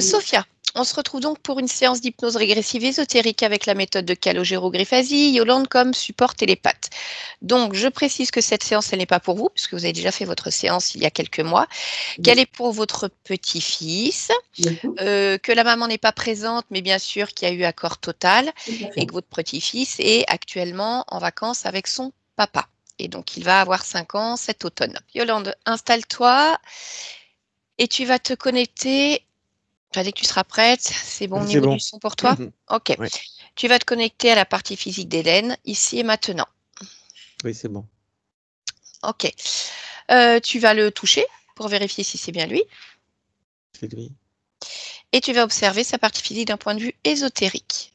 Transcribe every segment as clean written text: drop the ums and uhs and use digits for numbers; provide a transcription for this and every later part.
Sophia, on se retrouve donc pour une séance d'hypnose régressive ésotérique avec la méthode de Calogero Griffasi, Yolande comme support télépathe. Donc, je précise que cette séance, elle n'est pas pour vous, puisque vous avez déjà fait votre séance il y a quelques mois, qu'elle est pour votre petit-fils, que la maman n'est pas présente, mais bien sûr qu'il y a eu accord total, et que votre petit-fils est actuellement en vacances avec son papa. Et donc, il va avoir 5 ans cet automne. Yolande, installe-toi et tu vas te connecter. Dès que tu seras prête, c'est bon au niveau du son pour toi? Ok. Ouais. Tu vas te connecter à la partie physique d'Hélène, ici et maintenant. Oui, c'est bon. Ok. Tu vas le toucher pour vérifier si c'est bien lui. C'est lui. Et tu vas observer sa partie physique d'un point de vue ésotérique.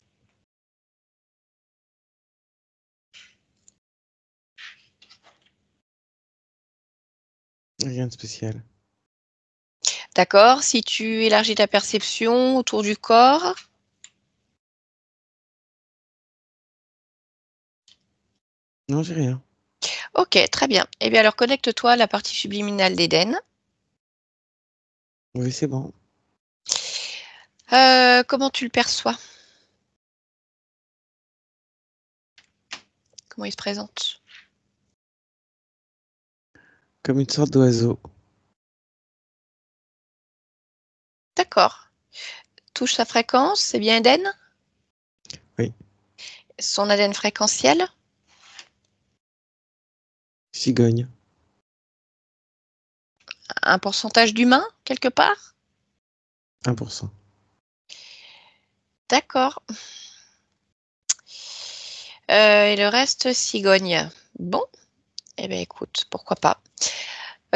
Rien de spécial. D'accord? Si tu élargis ta perception autour du corps. Non, j'ai rien. Ok, très bien. Eh bien alors connecte-toi à la partie subliminale d'Éden. Oui, c'est bon. Comment tu le perçois? Comment il se présente? Comme une sorte d'oiseau. D'accord. Touche sa fréquence, c'est bien Éden? Oui. Son ADN fréquentiel? Cigogne. Un pourcentage d'humain, quelque part? 1%. D'accord. Et le reste, cigogne. Bon, eh bien écoute, pourquoi pas.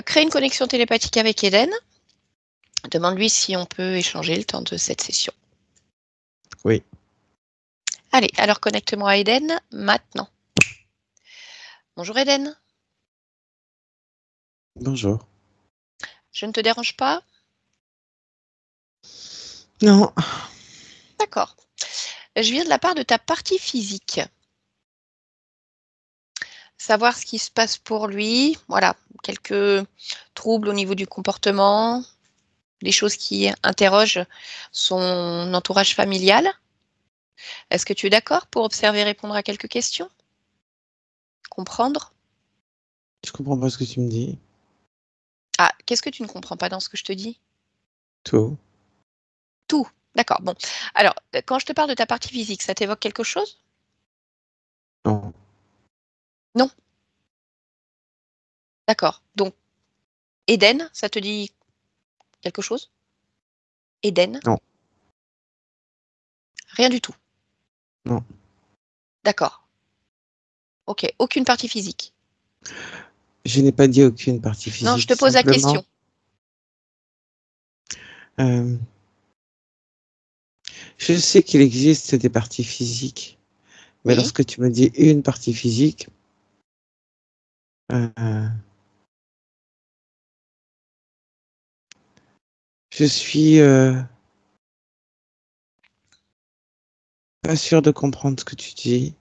Crée une connexion télépathique avec Eden. Demande-lui si on peut échanger le temps de cette session. Oui. Allez, alors connecte-moi à Eden maintenant. Bonjour Eden. Bonjour. Je ne te dérange pas? Non. D'accord. Je viens de la part de ta partie physique. Savoir ce qui se passe pour lui. Voilà, quelques troubles au niveau du comportement, des choses qui interrogent son entourage familial. Est-ce que tu es d'accord pour observer et répondre à quelques questions? Comprendre? Je comprends pas ce que tu me dis. Ah, qu'est-ce que tu ne comprends pas dans ce que je te dis? Tout. Tout. D'accord. Bon. Alors, quand je te parle de ta partie physique, ça t'évoque quelque chose? Non. Non. D'accord. Donc, Eden, ça te dit quelque chose? Eden? Non. Rien du tout. Non. D'accord. Ok. Aucune partie physique. Je n'ai pas dit aucune partie Non, je physique. te pose la Simplement, question. je sais qu'il existe des parties physiques. Mais Oui. lorsque tu me dis une partie physique, je suis pas sûr de comprendre ce que tu dis.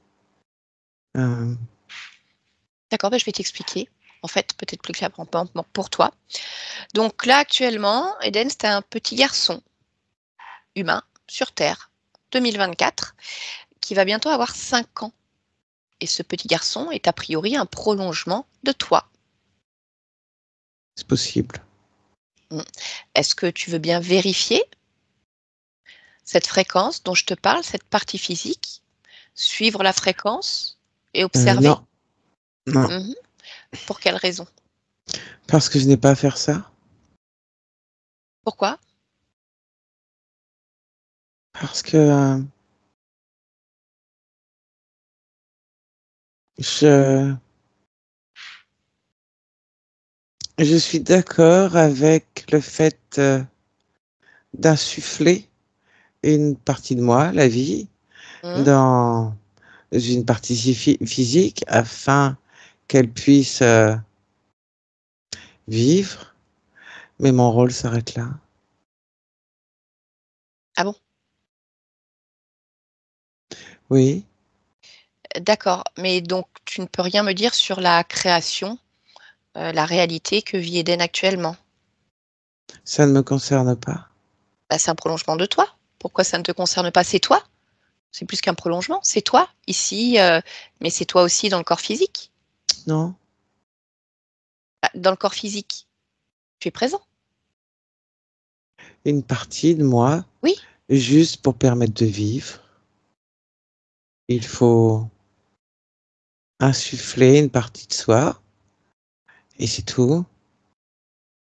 D'accord, ben, je vais t'expliquer. En fait, peut-être plus clairement pour toi. Donc là, actuellement, Eden, c'est un petit garçon humain sur Terre, 2024, qui va bientôt avoir 5 ans. Et ce petit garçon est a priori un prolongement de toi. C'est possible. Est-ce que tu veux bien vérifier cette fréquence dont je te parle, cette partie physique, suivre la fréquence et observer? Non. Non. Mhm. Pour quelle raison? Parce que je n'ai pas à faire ça. Pourquoi? Parce que je suis d'accord avec le fait d'insuffler une partie de moi, la vie, Mhm. dans une partie physique afin qu'elle puisse vivre, mais mon rôle s'arrête là. Ah bon? Oui, D'accord. Mais donc, tu ne peux rien me dire sur la création, la réalité que vit Eden actuellement? ça ne me concerne pas. Bah, c'est un prolongement de toi. Pourquoi ça ne te concerne pas? C'est toi. C'est plus qu'un prolongement. C'est toi ici, mais c'est toi aussi dans le corps physique. Non, Bah, dans le corps physique, tu es présent. une partie de moi, Oui, juste pour permettre de vivre, il faut insuffler une partie de soi, et c'est tout.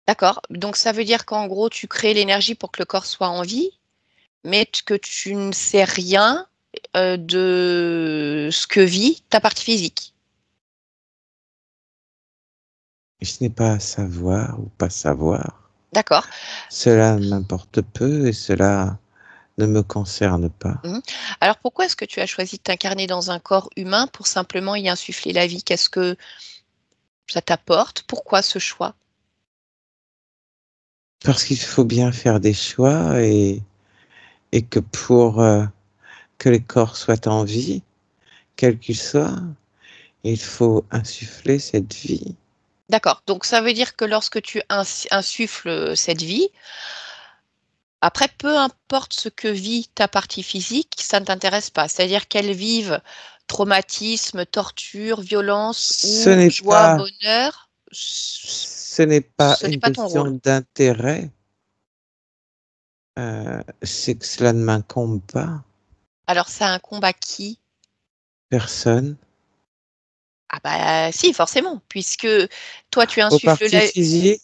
d'accord. Donc ça veut dire qu'en gros, tu crées l'énergie pour que le corps soit en vie, mais que tu ne sais rien de ce que vit ta partie physique. Et ce n'est pas savoir ou pas savoir. D'accord. Cela m'importe peu et cela ne me concerne pas. Mhm. Alors pourquoi est-ce que tu as choisi de t'incarner dans un corps humain pour simplement y insuffler la vie? Qu'est-ce que ça t'apporte? Pourquoi ce choix? Parce qu'il faut bien faire des choix et que pour que les corps soient en vie, quels qu'ils soient, il faut insuffler cette vie. D'accord. Donc ça veut dire que lorsque tu insuffles cette vie, après, peu importe ce que vit ta partie physique, ça ne t'intéresse pas. C'est-à-dire qu'elle vive traumatisme, torture, violence Ce ou n'est joie, pas, bonheur, ce n'est pas ce n'est une pas ton question rôle. d'intérêt, c'est que cela ne m'incombe pas. Alors ça incombe à qui? Personne. Ah bah si, forcément, puisque toi tu Aux insuffles parties la... physiques,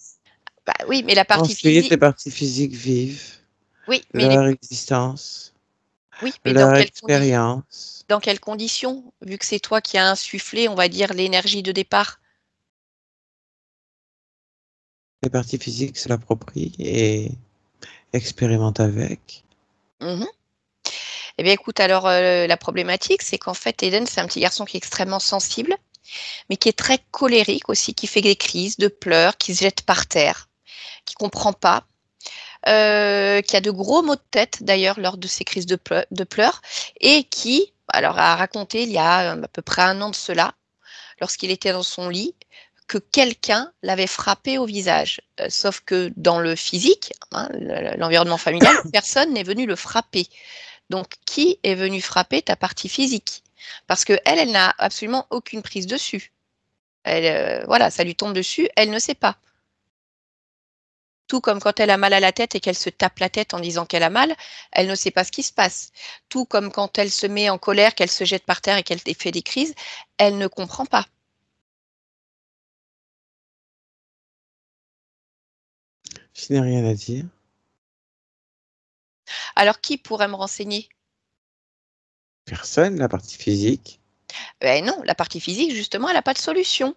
Bah oui, mais la partie ensuite, physique... les parties physiques vivent Oui, mais leur existence, oui, mais leur expérience. dans quelles conditions? Vu que c'est toi qui as insufflé, on va dire, l'énergie de départ. Les parties physiques se l'approprient et expérimentent avec. Mhm. Eh bien, écoute, alors la problématique, c'est qu'en fait, Eden, c'est un petit garçon qui est extrêmement sensible, mais qui est très colérique aussi, qui fait des crises de pleurs, qui se jette par terre, qui comprend pas, qui a de gros maux de tête d'ailleurs lors de ses crises de pleurs, et qui, alors, a raconté il y a à peu près 1 an de cela, lorsqu'il était dans son lit, que quelqu'un l'avait frappé au visage. Sauf que dans le physique, hein, l'environnement familial, personne n'est venu le frapper. Donc, qui est venu frapper ta partie physique? Parce que elle n'a absolument aucune prise dessus. Elle, voilà, ça lui tombe dessus, elle ne sait pas. Tout comme quand elle a mal à la tête et qu'elle se tape la tête en disant qu'elle a mal, elle ne sait pas ce qui se passe. Tout comme quand elle se met en colère, qu'elle se jette par terre et qu'elle fait des crises, elle ne comprend pas. Je n'ai rien à dire. Alors, qui pourrait me renseigner? Personne, la partie physique. Ben non, la partie physique, justement, elle n'a pas de solution.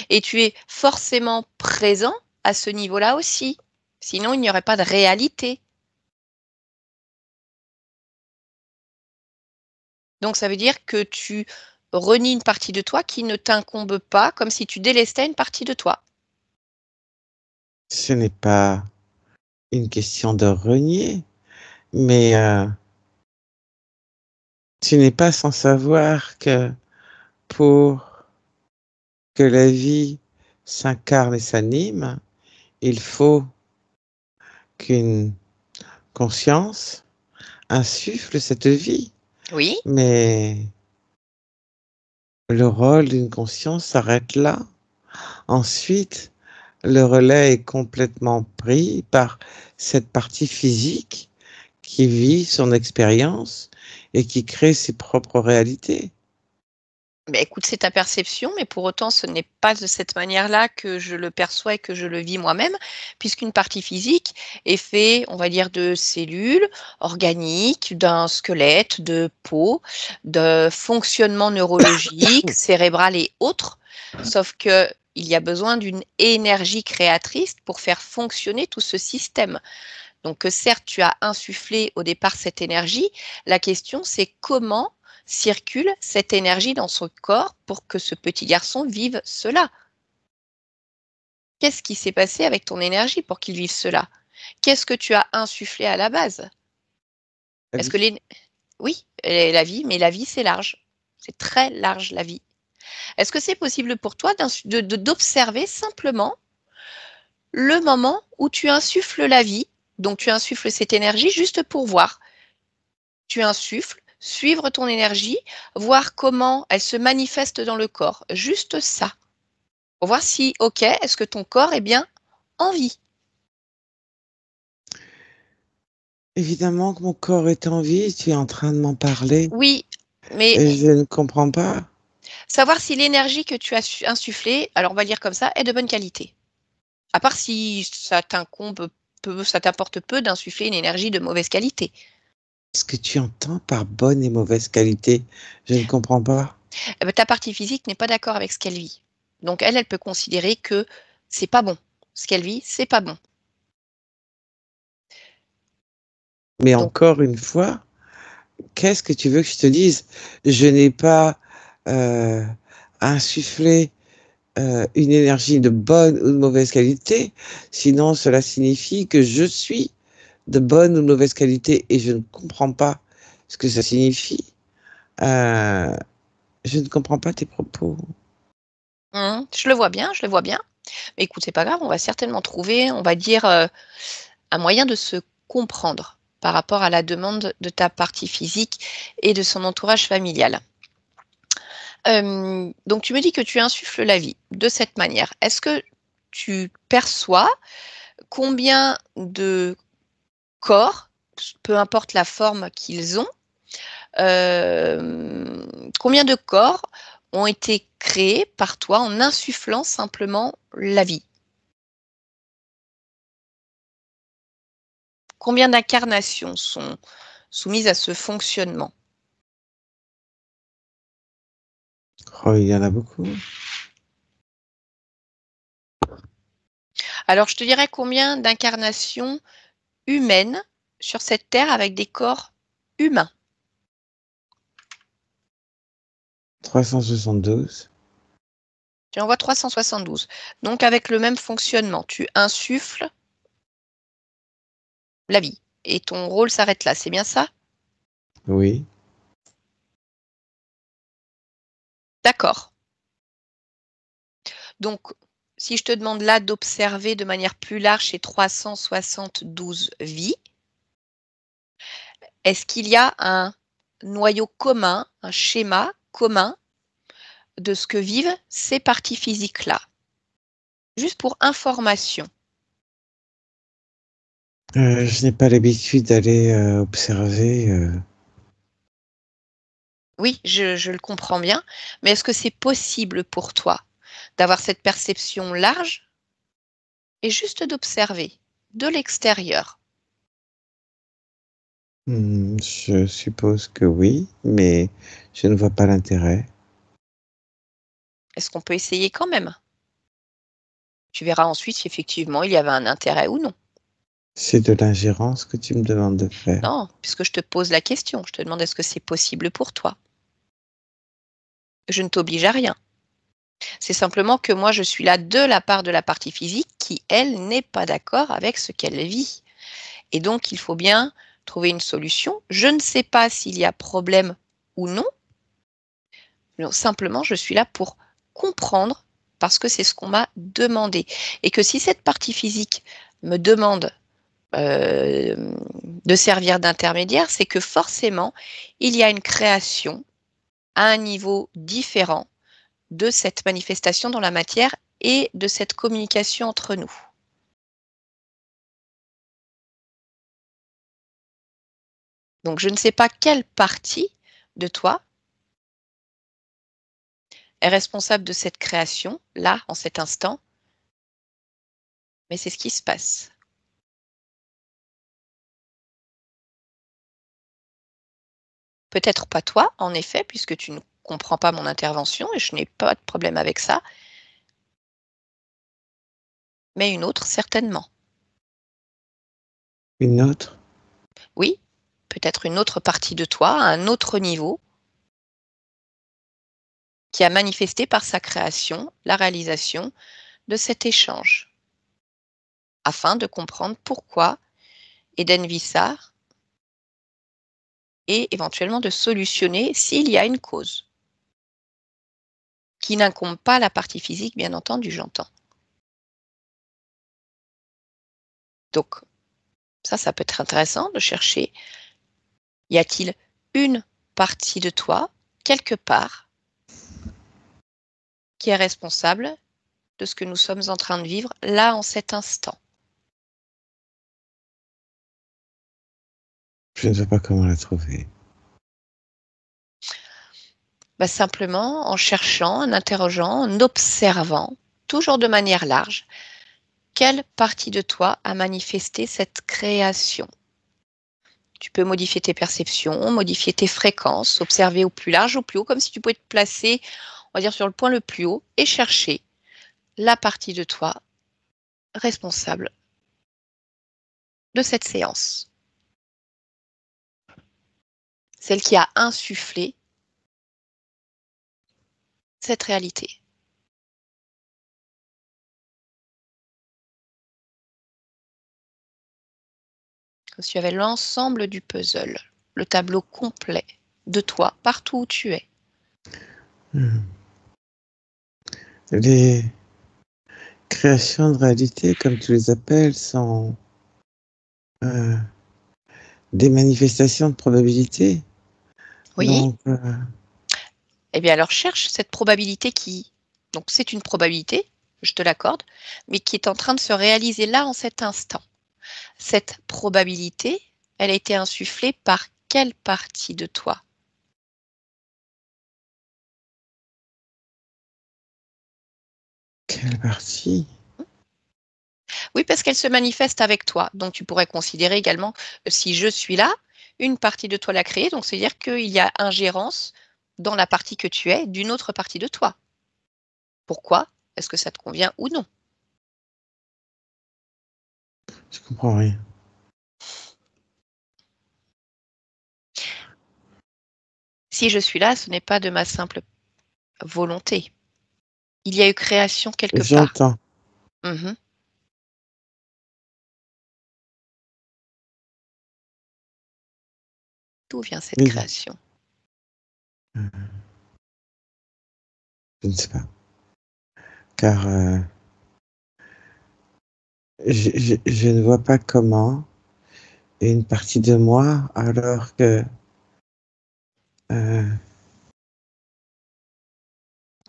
Et tu es forcément présent à ce niveau-là aussi. Sinon, il n'y aurait pas de réalité. Donc, ça veut dire que tu renies une partie de toi qui ne t'incombe pas, comme si tu délestais une partie de toi. Ce n'est pas une question de renier, mais tu n'es pas sans savoir que pour que la vie s'incarne et s'anime, il faut qu'une conscience insuffle cette vie. Oui, Mais le rôle d'une conscience s'arrête là. Ensuite, le relais est complètement pris par cette partie physique qui vit son expérience et qui crée ses propres réalités. ben écoute, c'est ta perception, mais pour autant, ce n'est pas de cette manière-là que je le perçois et que je le vis moi-même, puisqu'une partie physique est faite, on va dire, de cellules organiques, d'un squelette, de peau, de fonctionnement neurologique, cérébral et autres, sauf que il y a besoin d'une énergie créatrice pour faire fonctionner tout ce système. Donc, certes, tu as insufflé au départ cette énergie. La question, c'est comment circule cette énergie dans son corps pour que ce petit garçon vive cela. Qu'est-ce qui s'est passé avec ton énergie pour qu'il vive cela? Qu'est-ce que tu as insufflé à la base? La Est-ce que vie. les... Oui, la vie, mais la vie, c'est large. C'est très large, la vie. Est-ce que c'est possible pour toi d'observer simplement le moment où tu insuffles la vie, donc tu insuffles cette énergie juste pour voir. Tu insuffles, suivre ton énergie, voir comment elle se manifeste dans le corps. Juste ça. Pour voir si, ok, est-ce que ton corps est bien en vie? Évidemment que mon corps est en vie, tu es en train de m'en parler Oui, mais et je ne comprends pas. savoir si l'énergie que tu as insufflée, alors on va le dire comme ça, est de bonne qualité. À part si ça t'incombe peu, ça t'apporte peu d'insuffler une énergie de mauvaise qualité. Ce que tu entends par bonne et mauvaise qualité, je ne comprends pas. Eh ben, ta partie physique n'est pas d'accord avec ce qu'elle vit. Donc elle peut considérer que c'est pas bon. Ce qu'elle vit, c'est pas bon. Mais Donc, encore une fois, qu'est-ce que tu veux que je te dise? Je n'ai pas euh, insufflé une énergie de bonne ou de mauvaise qualité, sinon cela signifie que je suis de bonne ou de mauvaise qualité et je ne comprends pas ce que ça signifie. Euh, je ne comprends pas tes propos. je le vois bien, je le vois bien. Mais écoute, c'est pas grave, on va certainement trouver, on va dire, un moyen de se comprendre par rapport à la demande de ta partie physique et de son entourage familial. Donc tu me dis que tu insuffles la vie de cette manière. Est-ce que tu perçois combien de corps, peu importe la forme qu'ils ont, combien de corps ont été créés par toi en insufflant simplement la vie? Combien d'incarnations sont soumises à ce fonctionnement? Oh, il y en a beaucoup. Alors je te dirais combien d'incarnations humaines sur cette terre avec des corps humains? 372. Tu en vois 372. Donc avec le même fonctionnement, tu insuffles la vie et ton rôle s'arrête là, c'est bien ça? Oui. D'accord. Donc si je te demande là d'observer de manière plus large ces 372 vies, est-ce qu'il y a un noyau commun, un schéma commun de ce que vivent ces parties physiques-là? Juste pour information. Je n'ai pas l'habitude d'aller observer. Oui, je le comprends bien, mais est-ce que c'est possible pour toi d'avoir cette perception large et juste d'observer de l'extérieur? Je suppose que oui, mais je ne vois pas l'intérêt. Est-ce qu'on peut essayer quand même? Tu verras ensuite si effectivement il y avait un intérêt ou non. C'est de l'ingérence que tu me demandes de faire. Non, puisque je te pose la question, je te demande est-ce que c'est possible pour toi? Je ne t'oblige à rien. C'est simplement que moi je suis là de la part de la partie physique qui, elle, n'est pas d'accord avec ce qu'elle vit. Et donc il faut bien trouver une solution. Je ne sais pas s'il y a problème ou non. Non, simplement, je suis là pour comprendre parce que c'est ce qu'on m'a demandé. Et que si cette partie physique me demande de servir d'intermédiaire, c'est que forcément, il y a une création à un niveau différent de cette manifestation dans la matière et de cette communication entre nous. Donc, je ne sais pas quelle partie de toi est responsable de cette création, là, en cet instant, mais c'est ce qui se passe. Peut-être pas toi, en effet, puisque tu ne comprends pas mon intervention et je n'ai pas de problème avec ça, mais une autre certainement. Une autre? Oui, peut-être une autre partie de toi, à un autre niveau, qui a manifesté par sa création la réalisation de cet échange, afin de comprendre pourquoi Eden vit ça et éventuellement de solutionner s'il y a une cause, qui n'incombe pas la partie physique, bien entendu, j'entends. Donc ça peut être intéressant de chercher, y a-t-il une partie de toi, quelque part, qui est responsable de ce que nous sommes en train de vivre là, en cet instant? Je ne sais pas comment la trouver. Simplement en cherchant, en interrogeant, en observant, toujours de manière large, quelle partie de toi a manifesté cette création? Tu peux modifier tes perceptions, modifier tes fréquences, observer au plus large, au plus haut, comme si tu pouvais te placer, on va dire, sur le point le plus haut et chercher la partie de toi responsable de cette séance. Celle qui a insufflé cette réalité. Comme si tu avais l'ensemble du puzzle, le tableau complet de toi, partout où tu es. Mmh. Les créations de réalité, comme tu les appelles, sont, heu, des manifestations de probabilité. Oui? Donc, Eh bien alors cherche cette probabilité qui, donc c'est une probabilité, je te l'accorde, mais qui est en train de se réaliser là, en cet instant. Cette probabilité, elle a été insufflée par quelle partie de toi? quelle partie? Oui, parce qu'elle se manifeste avec toi. Donc tu pourrais considérer également, si je suis là, une partie de toi l'a créée, donc c'est-à-dire qu'il y a ingérence dans la partie que tu es d'une autre partie de toi. Pourquoi? Est-ce que ça te convient ou non? Je comprends rien. Si je suis là, ce n'est pas de ma simple volonté. Il y a eu création quelque part. J'entends. Mmh. D'où vient cette Mais création? je ne sais pas, car, je ne vois pas comment une partie de moi, alors que, heu,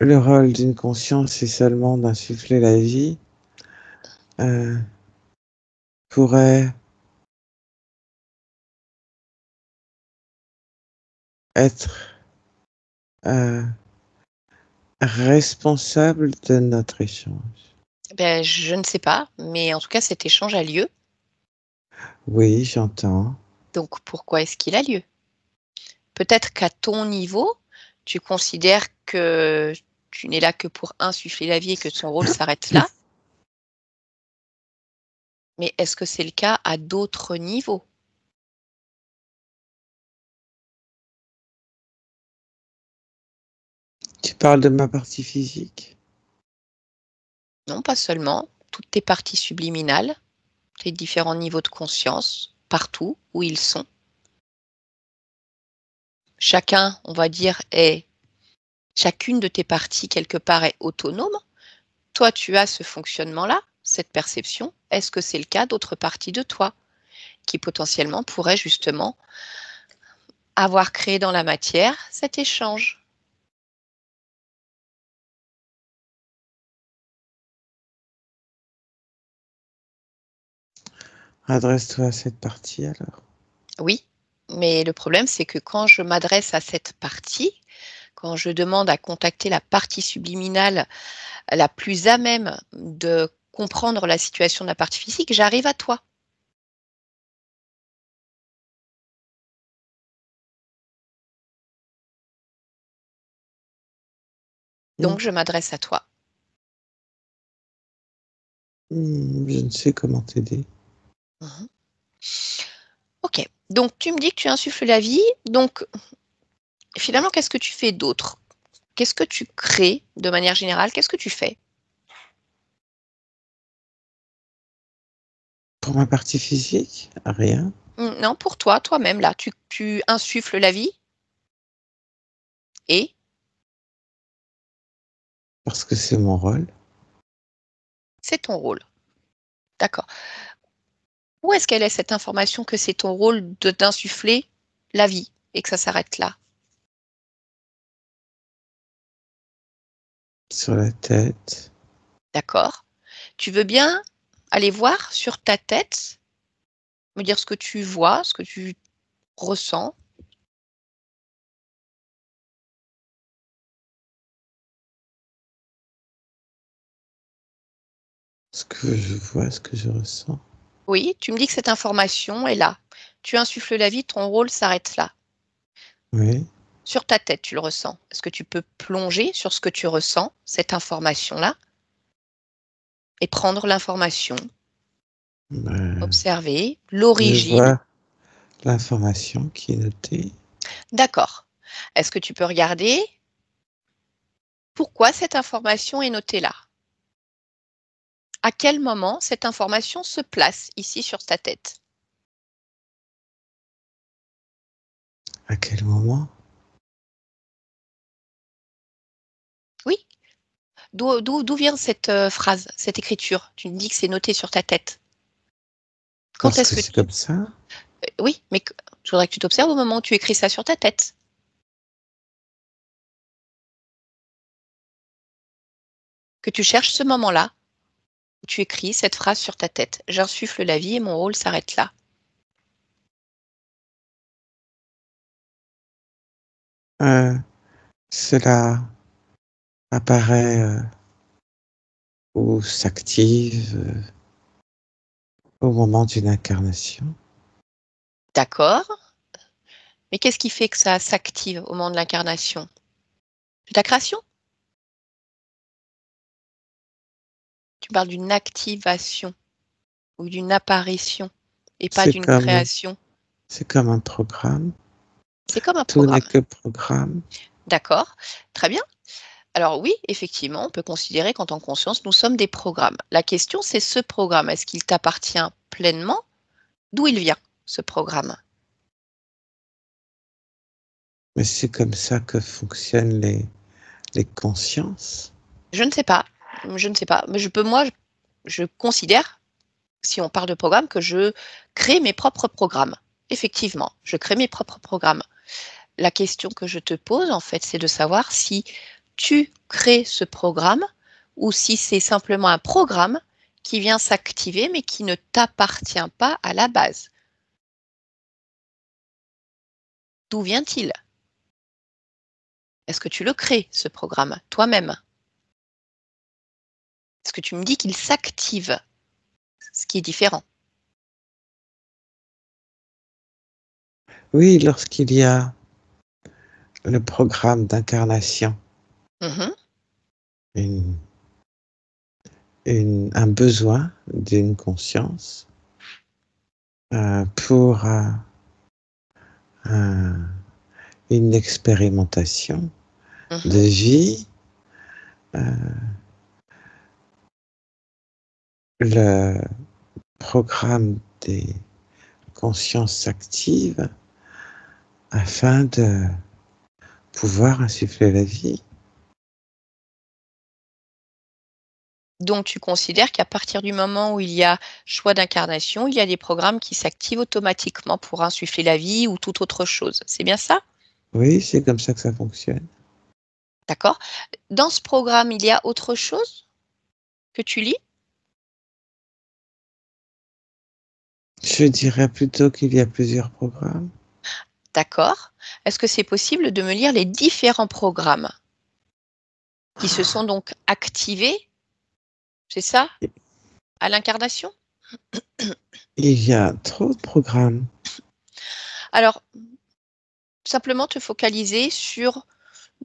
le rôle d'une conscience est seulement d'insuffler la vie, heu, pourrait être, heu, responsable de notre échange. Je ne sais pas, mais en tout cas, cet échange a lieu. Oui, j'entends. Donc pourquoi est-ce qu'il a lieu? Peut-être qu'à ton niveau, tu considères que tu n'es là que pour insuffler la vie et que ton rôle s'arrête là, mais est-ce que c'est le cas à d'autres niveaux? Tu parles de ma partie physique? Non, pas seulement, toutes tes parties subliminales, tes différents niveaux de conscience, partout où ils sont. Chacun, on va dire, est chacune de tes parties quelque part est autonome. Toi, tu as ce fonctionnement-là, cette perception. Est-ce que c'est le cas d'autres parties de toi qui potentiellement pourraient justement avoir créé dans la matière cet échange? Adresse-toi à cette partie alors. Oui, mais le problème, c'est que quand je m'adresse à cette partie, quand je demande à contacter la partie subliminale la plus à même de comprendre la situation de la partie physique, j'arrive à toi. Mmh. Donc je m'adresse à toi. Je ne sais comment t'aider. Mmh. OK. Donc tu me dis que tu insuffles la vie, donc finalement, qu'est-ce que tu fais d'autre? Qu'est-ce que tu crées de manière générale? Qu'est-ce que tu fais? Pour ma partie physique, rien, Non, pour toi, toi-même là, tu insuffles la vie et parce que c'est mon rôle. c'est ton rôle. D'accord. Où est-ce qu'elle est cette information que c'est ton rôle d'insuffler la vie et que ça s'arrête là? Sur la tête. D'accord. Tu veux bien aller voir sur ta tête, me dire ce que tu vois, ce que tu ressens? Ce que je vois, ce que je ressens. Oui, tu me dis que cette information est là. Tu insuffles la vie, ton rôle s'arrête là. Oui. Sur ta tête, tu le ressens. Est-ce que tu peux plonger sur ce que tu ressens, cette information-là, et prendre l'information, Ben, observer je l'origine? vois l'information qui est notée. D'accord. Est-ce que tu peux regarder pourquoi cette information est notée là? À quel moment cette information se place ici sur ta tête? À quel moment? Oui. D'où vient cette phrase, cette écriture? Tu me dis que c'est noté sur ta tête. Quand Parce est-ce que que c'est comme ça. oui, mais je voudrais que tu t'observes au moment où tu écris ça sur ta tête. Que tu cherches ce moment-là où tu écris cette phrase sur ta tête. J'insuffle la vie et mon rôle s'arrête là. Euh, Cela apparaît ou s'active au moment d'une incarnation. D'accord, mais qu'est-ce qui fait que ça s'active au moment de l'incarnation? C'est ta création? Tu parles d'une activation ou d'une apparition et pas C'est d'une comme, création. c'est comme un programme. C'est comme un Tout n'est programme. que programme. D'accord, très bien. Alors oui, effectivement, on peut considérer qu'en tant que conscience, nous sommes des programmes. La question, c'est ce programme, est-ce qu'il t'appartient pleinement? D'où il vient, ce programme? Mais c'est comme ça que fonctionnent les consciences. Je ne sais pas, je ne sais pas, mais je considère, si on parle de programme, que je crée mes propres programmes. Effectivement, je crée mes propres programmes. La question que je te pose, en fait, c'est de savoir si tu crées ce programme ou si c'est simplement un programme qui vient s'activer mais qui ne t'appartient pas à la base. D'où vient-il? Est-ce que tu le crées, ce programme, toi-même? Est-ce que tu me dis qu'il s'active, ce qui est différent? Oui, lorsqu'il y a le programme d'incarnation, Mhm, une, un besoin d'une conscience pour un- une expérimentation de mhm. vie, le programme des consciences actives afin de pouvoir insuffler la vie. Donc, tu considères qu'à partir du moment où il y a choix d'incarnation, il y a des programmes qui s'activent automatiquement pour insuffler la vie ou toute autre chose. C'est bien ça? Oui, c'est comme ça que ça fonctionne. D'accord. Dans ce programme, il y a autre chose que tu lis? Je dirais plutôt qu'il y a plusieurs programmes. D'accord. Est-ce que c'est possible de me lire les différents programmes qui se sont donc activés, c'est ça, à l'incarnation? Il y a trop de programmes. Alors, simplement te focaliser sur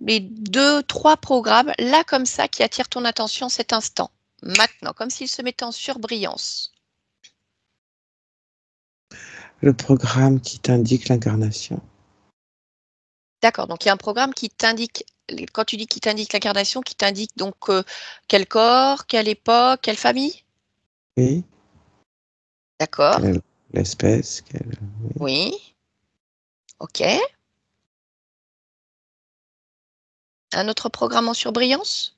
les 2, 3 programmes, là, comme ça, qui attirent ton attention cet instant. Maintenant, comme s'ils se mettaient en surbrillance. Le programme qui t'indique l'incarnation. D'accord, donc il y a un programme qui t'indique, quand tu dis qui t'indique l'incarnation, qui t'indique donc quel corps, quelle époque, quelle famille? Oui, D'accord, quelle l'espèce, quelle... oui. oui, ok. Un autre programme en surbrillance?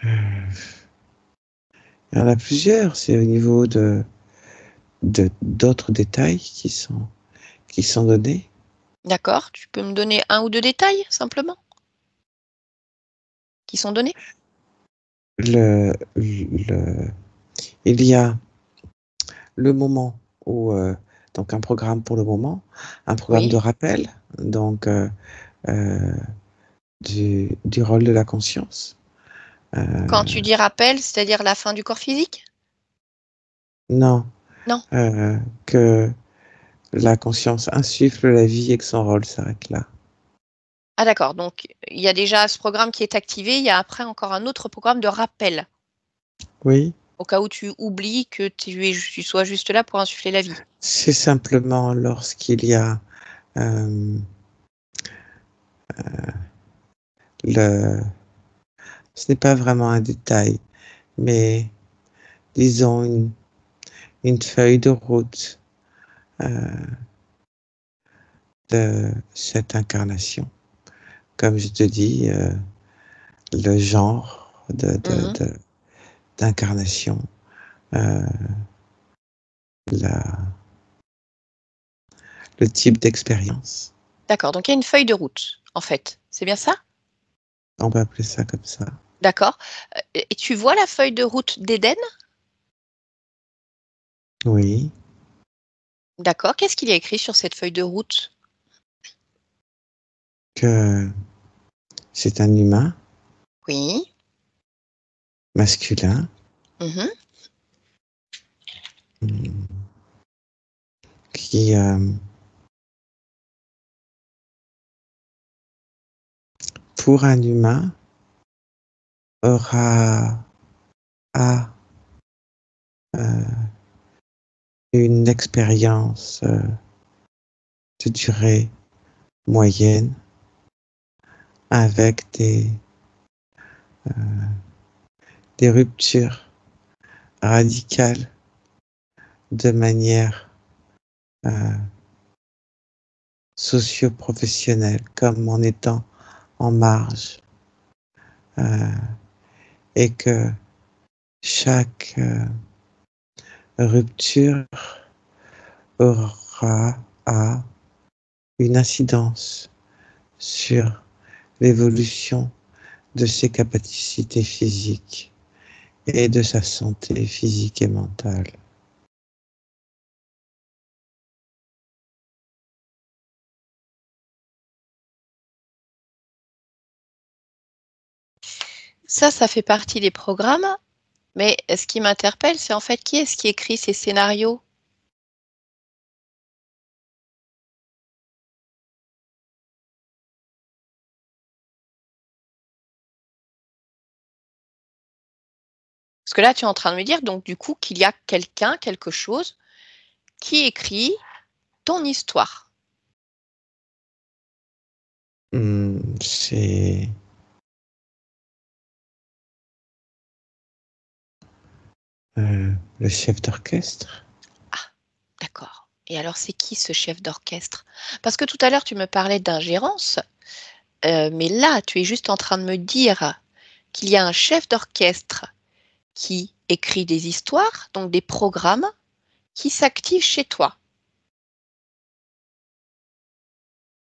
Il y en a plusieurs, c'est au niveau d'autres détails qui sont donnés. D'accord, tu peux me donner un ou deux détails, simplement, qui sont donnés? Il y a le moment où, donc un programme pour le moment, un programme de Oui. rappel, donc euh, du rôle de la conscience. Quand tu dis rappel, c'est-à-dire la fin du corps physique? Non, Non. que la conscience insuffle la vie et que son rôle s'arrête là. Ah d'accord, donc il y a déjà ce programme qui est activé, il y a après encore un autre programme de rappel, Oui, au cas où tu oublies que tu sois juste là pour insuffler la vie. c'est simplement lorsqu'il y a euh, le... Ce n'est pas vraiment un détail, mais disons une feuille de route de cette incarnation. Comme je te dis, le genre Mhm. d'incarnation, euh, la, le type d'expérience. D'accord, donc il y a une feuille de route, en fait. C'est bien ça? On va appeler ça comme ça. D'accord. Et tu vois la feuille de route d'Éden? Oui, D'accord. Qu'est-ce qu'il y a écrit sur cette feuille de route? que c'est un humain Oui. masculin Mhm. qui, pour un humain, aura a, une expérience de durée moyenne avec des ruptures radicales de manière socio-professionnelle, comme en étant en marge, euh, et que chaque rupture aura a une incidence sur l'évolution de ses capacités physiques et de sa santé physique et mentale. Ça fait partie des programmes, mais ce qui m'interpelle, c'est en fait qui est-ce qui écrit ces scénarios? Parce que là, tu es en train de me dire, donc du coup, qu'il y a quelqu'un, quelque chose, qui écrit ton histoire. C'est le chef d'orchestre. Ah, d'accord. Et alors, c'est qui ce chef d'orchestre? Parce que tout à l'heure, tu me parlais d'ingérence, mais là, tu es juste en train de me dire qu'il y a un chef d'orchestre qui écrit des histoires, donc des programmes, qui s'activent chez toi.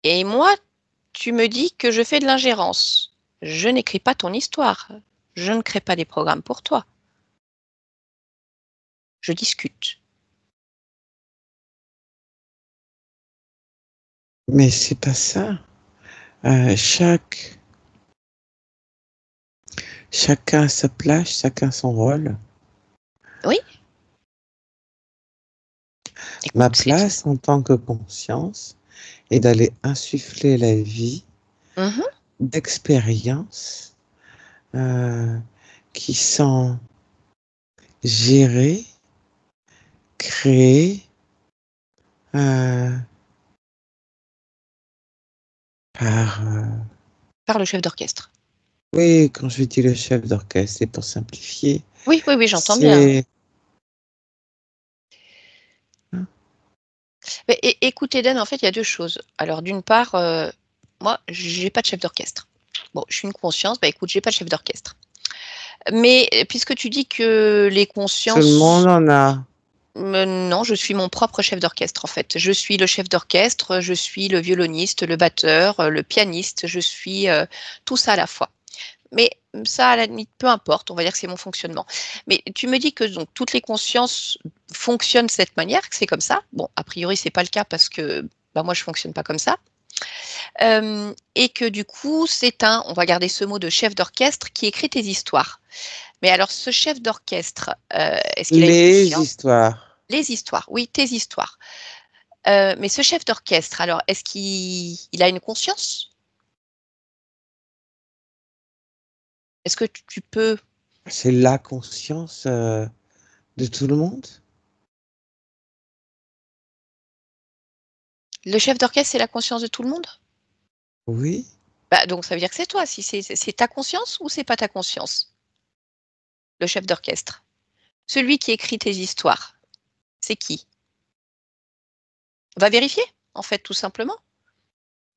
Et moi, tu me dis que je fais de l'ingérence. Je n'écris pas ton histoire. Je ne crée pas des programmes pour toi. Je discute. Mais c'est pas ça. Euh, chaque, chacun a sa place, chacun son rôle. Oui, Ma écoute, c'est... place en tant que conscience est d'aller insuffler la vie Mhm. d'expériences euh, qui sont gérées, créées euh, par... Par le chef d'orchestre. oui, quand je dis le chef d'orchestre, c'est pour simplifier. Oui, oui, oui, j'entends bien. C'est... Mais, écoute, Eden, en fait, il y a deux choses. Alors, d'une part, moi, j'ai pas de chef d'orchestre. Bon, je suis une conscience, bah écoute, j'ai pas de chef d'orchestre. Mais puisque tu dis que les Tout le consciences... monde en a. Non, je suis mon propre chef d'orchestre en fait. Je suis le chef d'orchestre, je suis le violoniste, le batteur, le pianiste, je suis tout ça à la fois. Mais ça, à la limite, peu importe, on va dire que c'est mon fonctionnement. Mais tu me dis que donc, toutes les consciences fonctionnent de cette manière, que c'est comme ça. Bon, a priori, c'est pas le cas parce que bah, moi, je fonctionne pas comme ça. Et que du coup, c'est on va garder ce mot de chef d'orchestre qui écrit tes histoires. Mais alors, ce chef d'orchestre, est-ce qu'il a une Les conscience? histoires. Les histoires, oui, tes histoires. Mais ce chef d'orchestre, alors, est-ce qu'il a une conscience? Est-ce que tu peux... C'est la conscience de tout le monde? Le chef d'orchestre, c'est la conscience de tout le monde? Oui. Bah, donc, ça veut dire que c'est toi. Si c'est ta conscience ou c'est pas ta conscience, le chef d'orchestre? Celui qui écrit tes histoires, c'est qui? On va vérifier, en fait, tout simplement.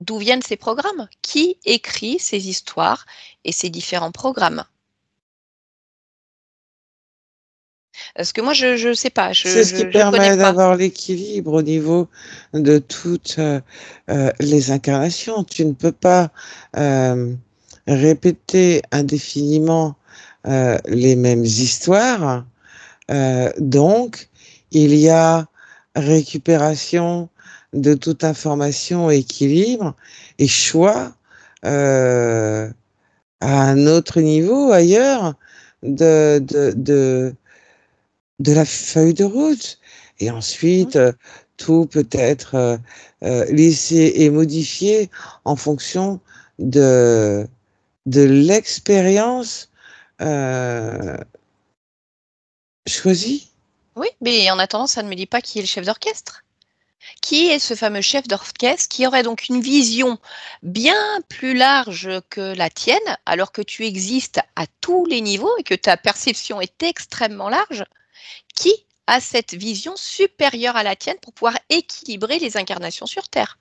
D'où viennent ces programmes? Qui écrit ces histoires et ces différents programmes? Parce que moi, je ne sais pas, C'est ce qui je connais permet pas. d'avoir l'équilibre au niveau de toutes les incarnations. Tu ne peux pas répéter indéfiniment les mêmes histoires. Donc, il y a récupération de toute information, équilibre et choix à un autre niveau, ailleurs, de, de, de, de la feuille de route. Et ensuite, tout peut être lissé et modifié en fonction de, de l'expérience euh, choisie. Oui, mais en attendant, ça ne me dit pas qui est le chef d'orchestre. Qui est ce fameux chef d'orchestre qui aurait donc une vision bien plus large que la tienne, alors que tu existes à tous les niveaux et que ta perception est extrêmement large? Qui a cette vision supérieure à la tienne pour pouvoir équilibrer les incarnations sur Terre?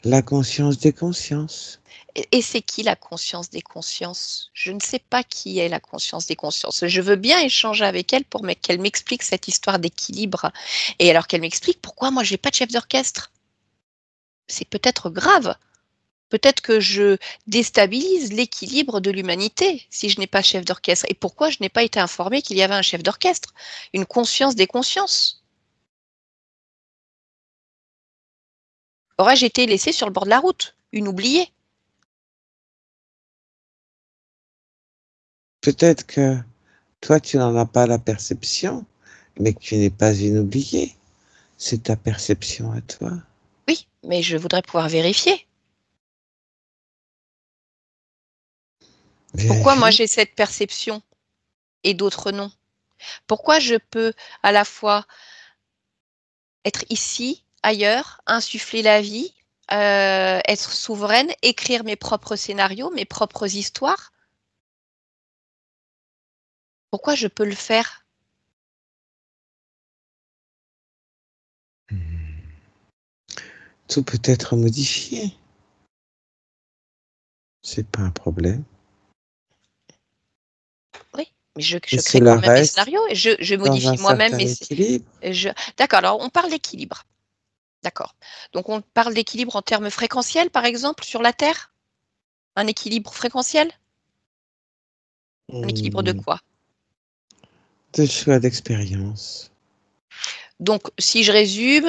La conscience des consciences. Et c'est qui la conscience des consciences? Je ne sais pas qui est la conscience des consciences. Je veux bien échanger avec elle pour qu'elle m'explique cette histoire d'équilibre. Et alors qu'elle m'explique pourquoi moi je n'ai pas de chef d'orchestre. C'est peut-être grave. Peut-être que je déstabilise l'équilibre de l'humanité si je n'ai pas de chef d'orchestre. Et pourquoi je n'ai pas été informée qu'il y avait un chef d'orchestre? Une conscience des consciences. Aurais-je été laissée sur le bord de la route? Une oubliée? Peut-être que toi, tu n'en as pas la perception, mais que tu n'es pas une oubliée. C'est ta perception à toi. Oui, mais je voudrais pouvoir vérifier. Pourquoi moi Vérifie. j'ai cette perception et d'autres non? Pourquoi je peux à la fois être ici, ailleurs, insuffler la vie, être souveraine, écrire mes propres scénarios, mes propres histoires? Pourquoi je peux le faire? Tout peut être modifié. C'est pas un problème. Oui, mais je Et crée quand cela même mes reste scénarios et je dans un modifie moi-même certain mes... équilibre. D'accord, alors on parle d'équilibre. D'accord. Donc on parle d'équilibre en termes fréquentiels, par exemple, sur la Terre? Un équilibre fréquentiel? Un équilibre de Hmm. quoi? De choix d'expérience. Donc, si je résume,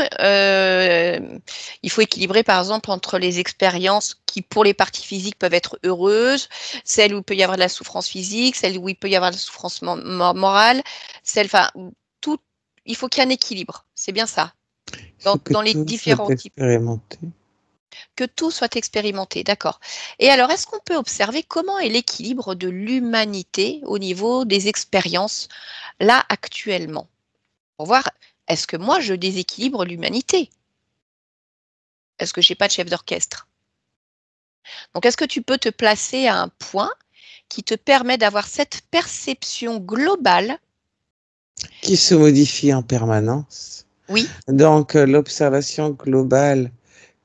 il faut équilibrer, par exemple, entre les expériences qui, pour les parties physiques, peuvent être heureuses, celles où il peut y avoir de la souffrance physique, celles où il peut y avoir de la souffrance morale, enfin, tout, il faut qu'il y ait un équilibre. C'est bien ça, Il faut que dans les tout soit différents types, expérimenté. que tout soit expérimenté, d'accord. Et alors, est-ce qu'on peut observer comment est l'équilibre de l'humanité au niveau des expériences, là, actuellement? Pour voir, est-ce que moi, je déséquilibre l'humanité? Est-ce que j'ai pas de chef d'orchestre? Donc, est-ce que tu peux te placer à un point qui te permet d'avoir cette perception globale? Qui se modifie en permanence. Oui, Donc, l'observation globale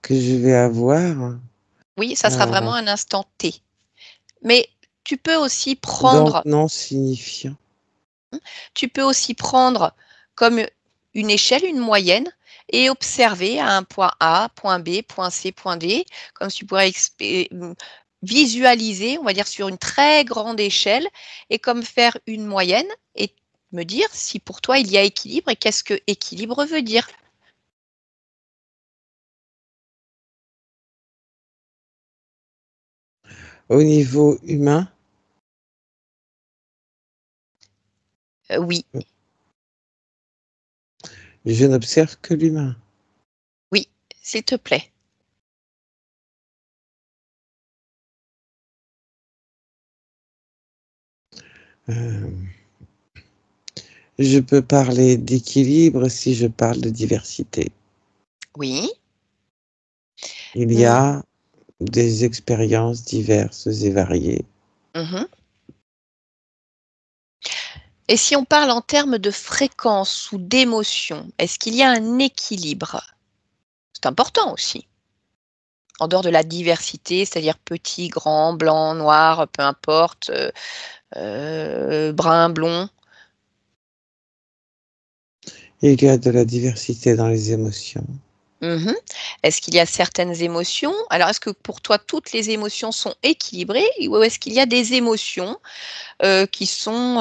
que je vais avoir Oui, ça sera vraiment un instant T. Mais tu peux aussi Donc prendre, non signifiant. tu peux aussi prendre comme une échelle, une moyenne, et observer à un point A, point B, point C, point D, comme tu pourrais visualiser, on va dire, sur une très grande échelle, et comme faire une moyenne, et me dire si pour toi il y a équilibre, et qu'est-ce que équilibre veut dire. Au niveau humain, Oui, je n'observe que l'humain. oui, s'il te plaît. Euh, je peux parler d'équilibre si je parle de diversité. Oui. Il y a des expériences diverses et variées. Mhm. Et si on parle en termes de fréquence ou d'émotion, est-ce qu'il y a un équilibre? C'est important aussi. En dehors de la diversité, c'est-à-dire petit, grand, blanc, noir, peu importe, brun, blond. Il y a de la diversité dans les émotions. Mhm. Est-ce qu'il y a certaines émotions? Alors, est-ce que pour toi, toutes les émotions sont équilibrées ou est-ce qu'il y a des émotions qui sont,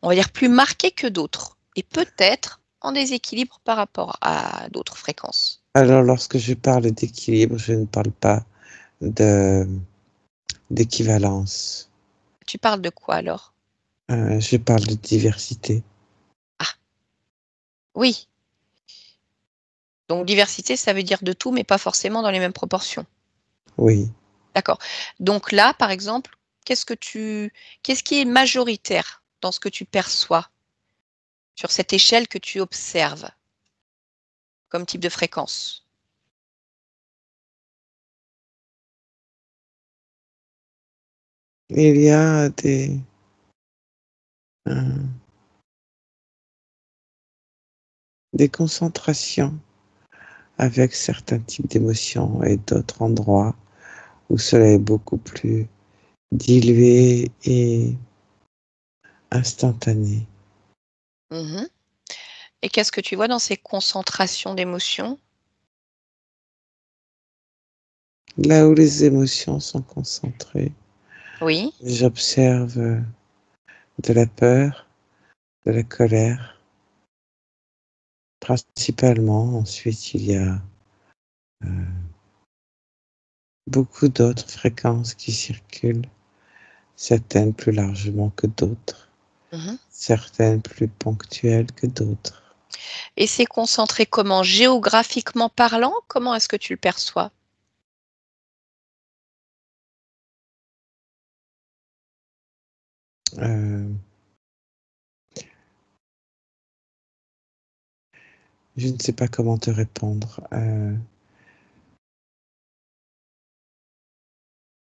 on va dire, plus marquées que d'autres et peut-être en déséquilibre par rapport à d'autres fréquences? Alors, lorsque je parle d'équilibre, je ne parle pas de d'équivalence. Tu parles de quoi alors? Je parle de diversité. Ah, oui. Donc diversité, ça veut dire de tout, mais pas forcément dans les mêmes proportions. Oui. D'accord. Donc là, par exemple, qu'est-ce qui est majoritaire dans ce que tu perçois sur cette échelle que tu observes comme type de fréquence? Il y a des concentrations avec certains types d'émotions et d'autres endroits où cela est beaucoup plus dilué et instantané. Mhm. Et qu'est-ce que tu vois dans ces concentrations d'émotions? Là où les émotions sont concentrées, Oui. j'observe de la peur, de la colère, principalement. Ensuite, il y a beaucoup d'autres fréquences qui circulent, certaines plus largement que d'autres, Mhm. certaines plus ponctuelles que d'autres. Et c'est concentré comment? Géographiquement parlant, comment est-ce que tu le perçois? Euh, je ne sais pas comment te répondre.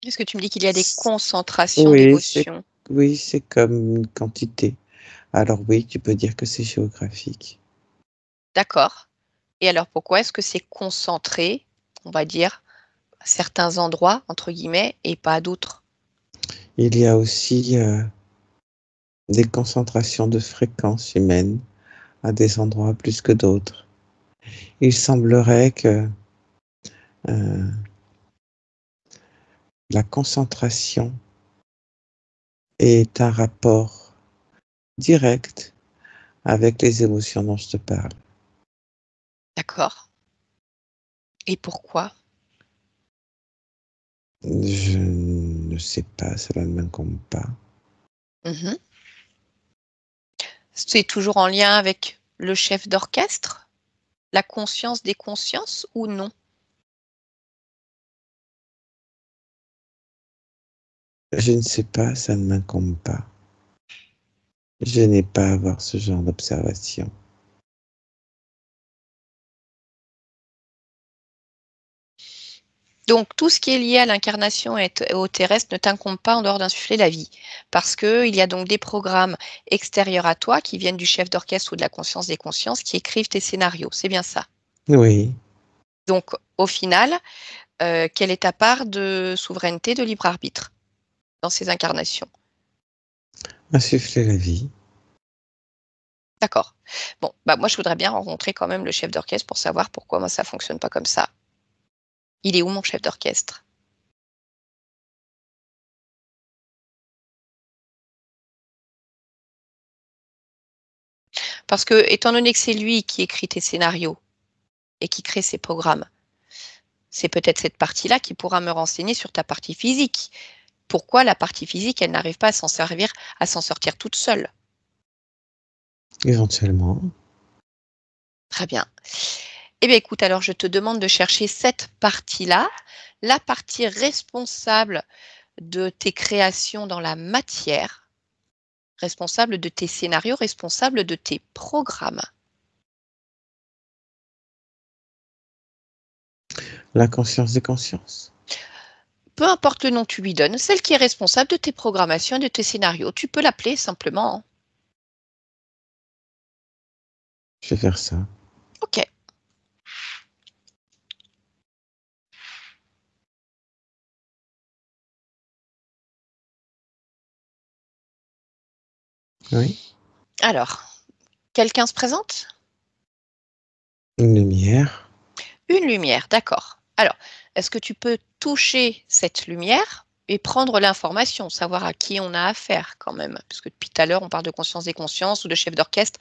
Est-ce que tu me dis qu'il y a des concentrations Oui, d'émotions? oui, c'est comme une quantité. Alors oui, tu peux dire que c'est géographique. D'accord. Et alors pourquoi est-ce que c'est concentré, on va dire, à certains endroits, entre guillemets, et pas à d'autres? Il y a aussi des concentrations de fréquences humaines à des endroits plus que d'autres. Il semblerait que euh, la concentration est un rapport direct avec les émotions dont je te parle. D'accord. Et pourquoi? Je ne sais pas, cela ne m'incombe pas. Mhm. C'est toujours en lien avec le chef d'orchestre? La conscience des consciences ou non? Je ne sais pas, ça ne m'incombe pas. Je n'ai pas à avoir ce genre d'observation. Donc, tout ce qui est lié à l'incarnation et au terrestre ne t'incombe pas en dehors d'insuffler la vie. Parce qu'il y a donc des programmes extérieurs à toi qui viennent du chef d'orchestre ou de la conscience des consciences qui écrivent tes scénarios. C'est bien ça. Oui, Donc, au final, quelle est ta part de souveraineté, de libre arbitre dans ces incarnations? Insuffler la vie. D'accord. Bon, bah, moi, je voudrais bien rencontrer quand même le chef d'orchestre pour savoir pourquoi moi ça fonctionne pas comme ça. Il est où mon chef d'orchestre? Parce que étant donné que c'est lui qui écrit tes scénarios et qui crée ses programmes, c'est peut-être cette partie-là qui pourra me renseigner sur ta partie physique. Pourquoi la partie physique, elle n'arrive pas à s'en sortir toute seule? Éventuellement. Très bien. Eh bien, écoute, alors je te demande de chercher cette partie-là, la partie responsable de tes créations dans la matière, responsable de tes scénarios, responsable de tes programmes. La conscience des consciences. Peu importe le nom que tu lui donnes, celle qui est responsable de tes programmations et de tes scénarios. Tu peux l'appeler simplement, hein. Je vais faire ça. OK. Oui. Alors, quelqu'un se présente? Une lumière. Une lumière, d'accord. Alors, est-ce que tu peux toucher cette lumière et prendre l'information, savoir à qui on a affaire quand même? Parce que depuis tout à l'heure, on parle de conscience des consciences ou de chef d'orchestre.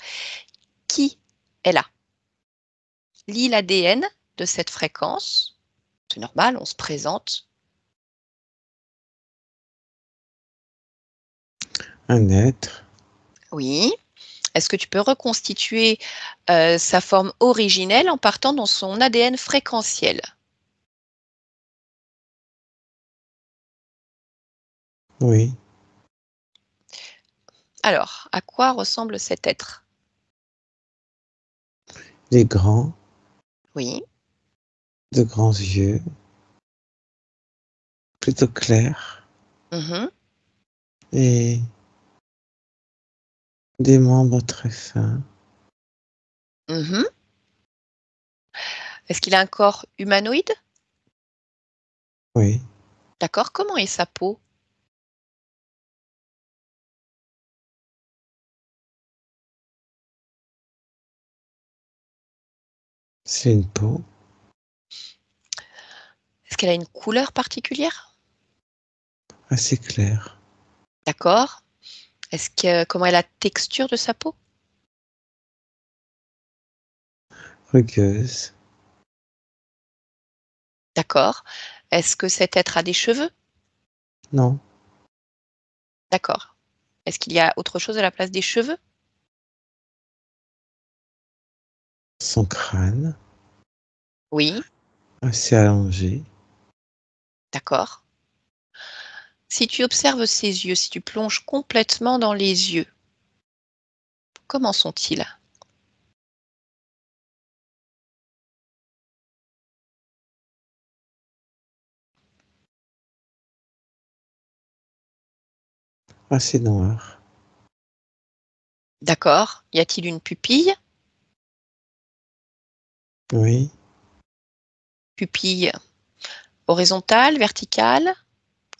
Qui est là? Lis l'ADN de cette fréquence. C'est normal, on se présente. Un être. Oui. Est-ce que tu peux reconstituer sa forme originelle en partant dans son ADN fréquentiel? Oui. Alors, à quoi ressemble cet être? Des grands, Oui. de grands yeux, plutôt clairs, Mhm. et des membres très fins. Mhm. Est-ce qu'il a un corps humanoïde? Oui. D'accord. Comment est sa peau? C'est une peau Est-ce qu'elle a une couleur particulière? assez claire, D'accord. Comment est la texture de sa peau? rugueuse. D'accord. Est-ce que cet être a des cheveux? Non, D'accord. Est-ce qu'il y a autre chose à la place des cheveux? son crâne, Oui. assez allongé. D'accord. Si tu observes ses yeux, si tu plonges complètement dans les yeux, comment sont-ils? Assez noir. D'accord. Y a-t-il une pupille? Oui, Pupille horizontale, verticale?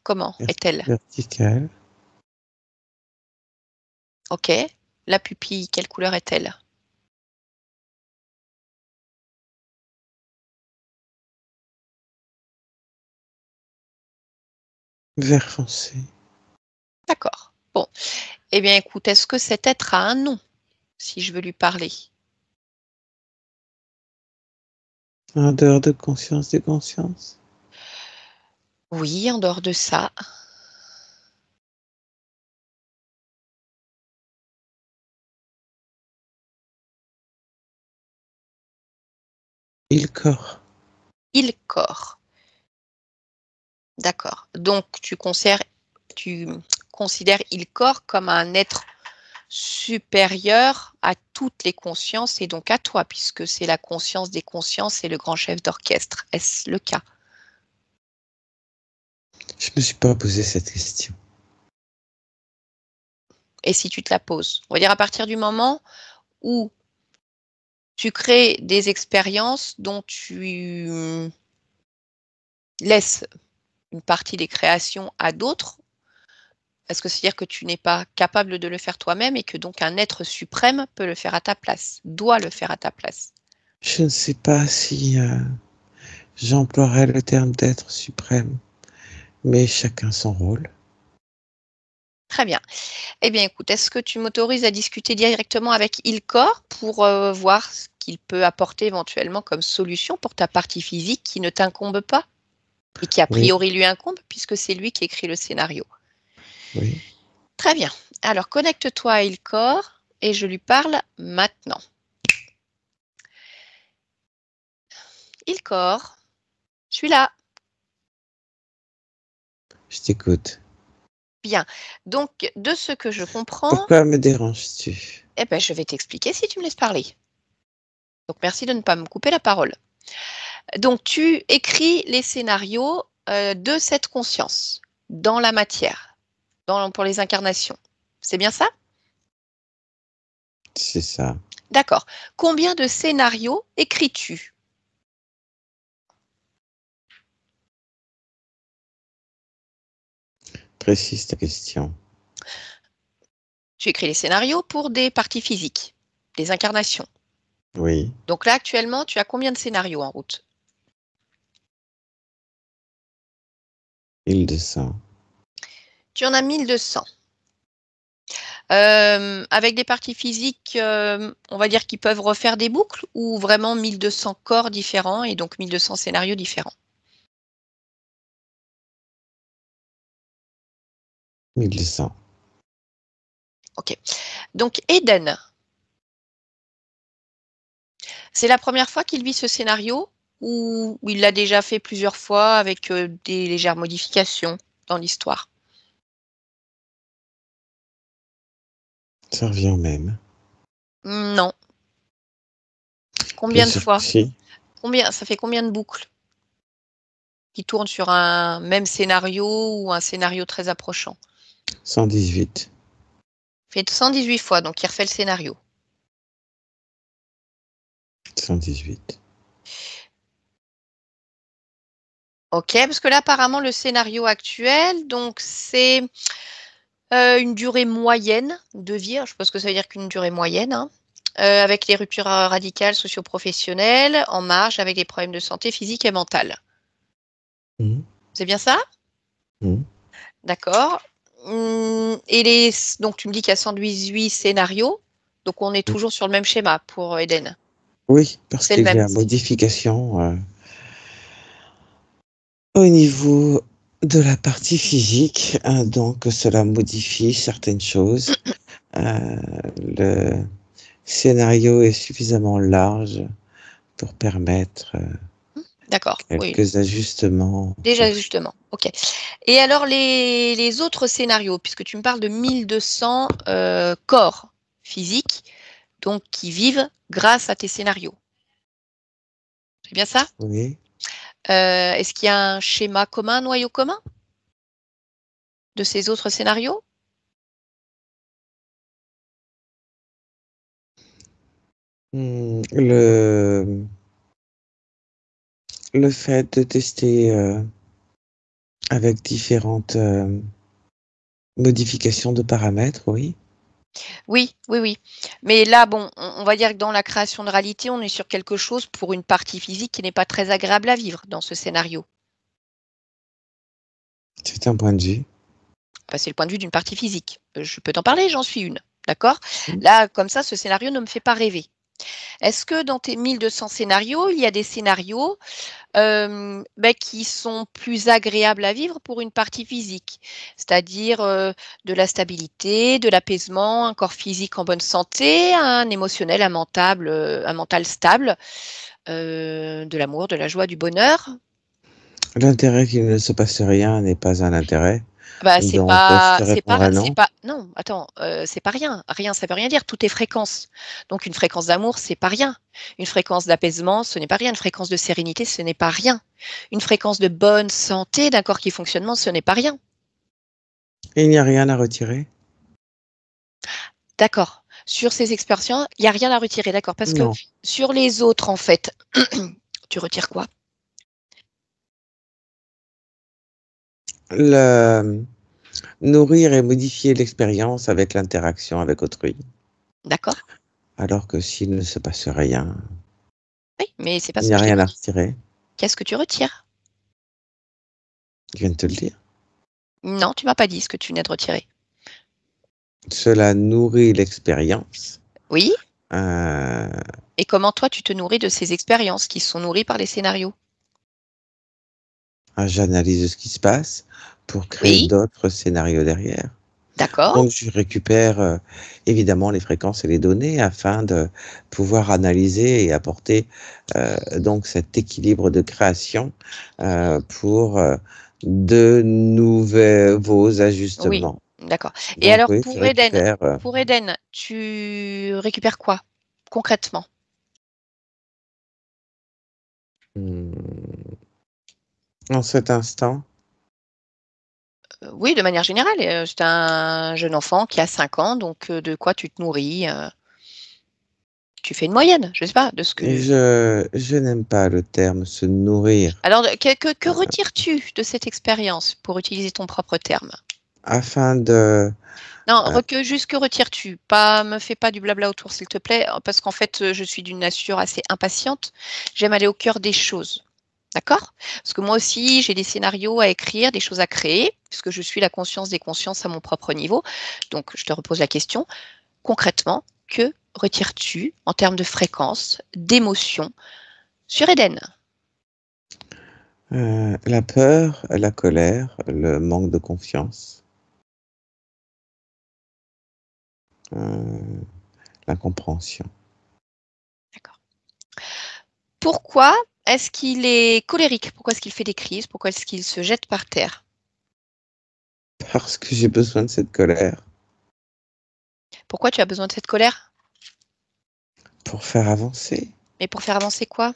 Comment est-elle? vertical, OK. La pupille, quelle couleur est-elle? vert foncé. D'accord. Bon. Eh bien, écoute, est-ce que cet être a un nom, si je veux lui parler? En dehors de conscience des consciences. Oui, en dehors de ça. Il corps. Il corps. D'accord. Donc tu considères il corps comme un être supérieur à toutes les consciences et donc à toi, puisque c'est la conscience des consciences et le grand chef d'orchestre. Est-ce le cas? Je me suis pas posé cette question. Et si tu te la poses? On va dire à partir du moment où tu crées des expériences dont laisses une partie des créations à d'autres, est-ce que c'est-à-dire que tu n'es pas capable de le faire toi-même et que donc un être suprême peut le faire à ta place, doit le faire à ta place? Je ne sais pas si j'emploierais le terme d'être suprême, mais chacun son rôle. Très bien. Eh bien, écoute, est-ce que tu m'autorises à discuter directement avec Ilkor pour voir ce qu'il peut apporter éventuellement comme solution pour ta partie physique qui ne t'incombe pas et qui a Oui, priori lui incombe puisque c'est lui qui écrit le scénario? oui. Très bien. Alors, connecte-toi à Ilkor et je lui parle maintenant. Ilkor, je suis là. Je t'écoute. Bien. Donc, de ce que je comprends, Pourquoi me déranges-tu? eh ben, je vais t'expliquer si tu me laisses parler. Donc, merci de ne pas me couper la parole. Donc, tu écris les scénarios de cette conscience dans la matière, pour les incarnations. C'est bien ça? C'est ça. D'accord. Combien de scénarios écris-tu? Précise ta question. Tu écris les scénarios pour des parties physiques, des incarnations. Oui, Donc là, actuellement, tu as combien de scénarios en route? île de sang. Tu en as 1200. Avec des parties physiques, on va dire qu'ils peuvent refaire des boucles ou vraiment 1200 corps différents et donc 1200 scénarios différents? 1200. Ok. Donc Eden, c'est la première fois qu'il vit ce scénario ou il l'a déjà fait plusieurs fois avec des légères modifications dans l'histoire? Ça revient au même. Non. Bien Combien de sûr que fois? si. Ça fait combien de boucles qui tournent sur un même scénario ou un scénario très approchant? 118. Fait 118 fois, donc il refait le scénario. 118. Ok, parce que là, apparemment, le scénario actuel, donc c'est une durée moyenne de vie. Je pense que ça veut dire qu'une durée moyenne, hein, avec les ruptures radicales socio-professionnelles, en marge, avec des problèmes de santé physique et mentale. Mmh. C'est bien ça? Mmh. D'accord. Donc, tu me dis qu'il y a 118 scénarios. Donc, on est Mmh. toujours sur le même schéma pour Eden. Oui, parce C'est le qu'il y même. a modification au niveau de la partie physique, donc cela modifie certaines choses. Le scénario est suffisamment large pour permettre D'accord, oui. quelques ajustements en Déjà, fonction. justement. OK. Et alors, les autres scénarios, puisque tu me parles de 1200 corps physiques, donc qui vivent grâce à tes scénarios. C'est bien ça? Oui. Est-ce qu'il y a un schéma commun, un noyau commun de ces autres scénarios? Le fait de tester avec différentes modifications de paramètres, oui. Oui, oui, oui. Mais là, bon, on va dire que dans la création de réalité, on est sur quelque chose pour une partie physique qui n'est pas très agréable à vivre dans ce scénario. C'est un point de vue. Enfin, c'est le point de vue d'une partie physique. Je peux t'en parler, j'en suis une. D'accord? Mmh. Là, comme ça, ce scénario ne me fait pas rêver. Est-ce que dans tes 1200 scénarios, il y a des scénarios qui sont plus agréables à vivre pour une partie physique? C'est-à-dire de la stabilité, de l'apaisement, un corps physique en bonne santé, un émotionnel, un mental stable, de l'amour, de la joie, du bonheur? L'intérêt qu'il ne se passe rien n'est pas un intérêt, Bah, donc je te répondrai non. non, attends, c'est pas rien. Rien, ça veut rien dire. Tout est fréquence. Donc, une fréquence d'amour, c'est pas rien. Une fréquence d'apaisement, ce n'est pas rien. Une fréquence de sérénité, ce n'est pas rien. Une fréquence de bonne santé, d'un corps qui fonctionne, ce n'est pas rien. Et il n'y a rien à retirer? D'accord. Sur ces expériences, il y a rien à retirer, d'accord. Parce que Non. sur les autres, en fait, tu retires quoi? Le nourrir et modifier l'expérience avec l'interaction avec autrui. D'accord? Alors que s'il ne se passe rien, Oui, mais c'est pas il ce n'y que a je t'ai rien à dit. retirer. Qu'est-ce que tu retires? Je viens de te le dire. Non, tu m'as pas dit ce que tu venais de retirer. Cela nourrit l'expérience. Oui? Euh, Et comment toi, tu te nourris de ces expériences qui sont nourries par les scénarios? J'analyse ce qui se passe pour créer Oui? d'autres scénarios derrière. D'accord? Donc, je récupère évidemment les fréquences et les données afin de pouvoir analyser et apporter donc cet équilibre de création pour de nouveaux Oui, ajustements. d'accord. Et Donc, alors oui, je récupère. pour Eden, tu récupères quoi concrètement? Hmm, en cet instant, Oui, de manière générale, c'est un jeune enfant qui a 5 ans, donc de quoi tu te nourris? Tu fais une moyenne, je sais pas, de ce que je n'aime pas le terme se nourrir alors que retires-tu de cette expérience, pour utiliser ton propre terme? afin de Non, euh, juste que retires-tu? Pas me fais pas du blabla autour, s'il te plaît, parce qu'en fait, je suis d'une nature assez impatiente. J'aime aller au cœur des choses. D'accord? Parce que moi aussi, j'ai des scénarios à écrire, des choses à créer, puisque je suis la conscience des consciences à mon propre niveau. Donc, je te repose la question. Concrètement, que retires-tu en termes de fréquence, d'émotion sur Eden? la peur, la colère, le manque de confiance, euh, l'incompréhension. D'accord. Pourquoi est-ce qu'il est colérique? Pourquoi est-ce qu'il fait des crises? Pourquoi est-ce qu'il se jette par terre? Parce que j'ai besoin de cette colère Pourquoi tu as besoin de cette colère? pour faire avancer Mais pour faire avancer quoi?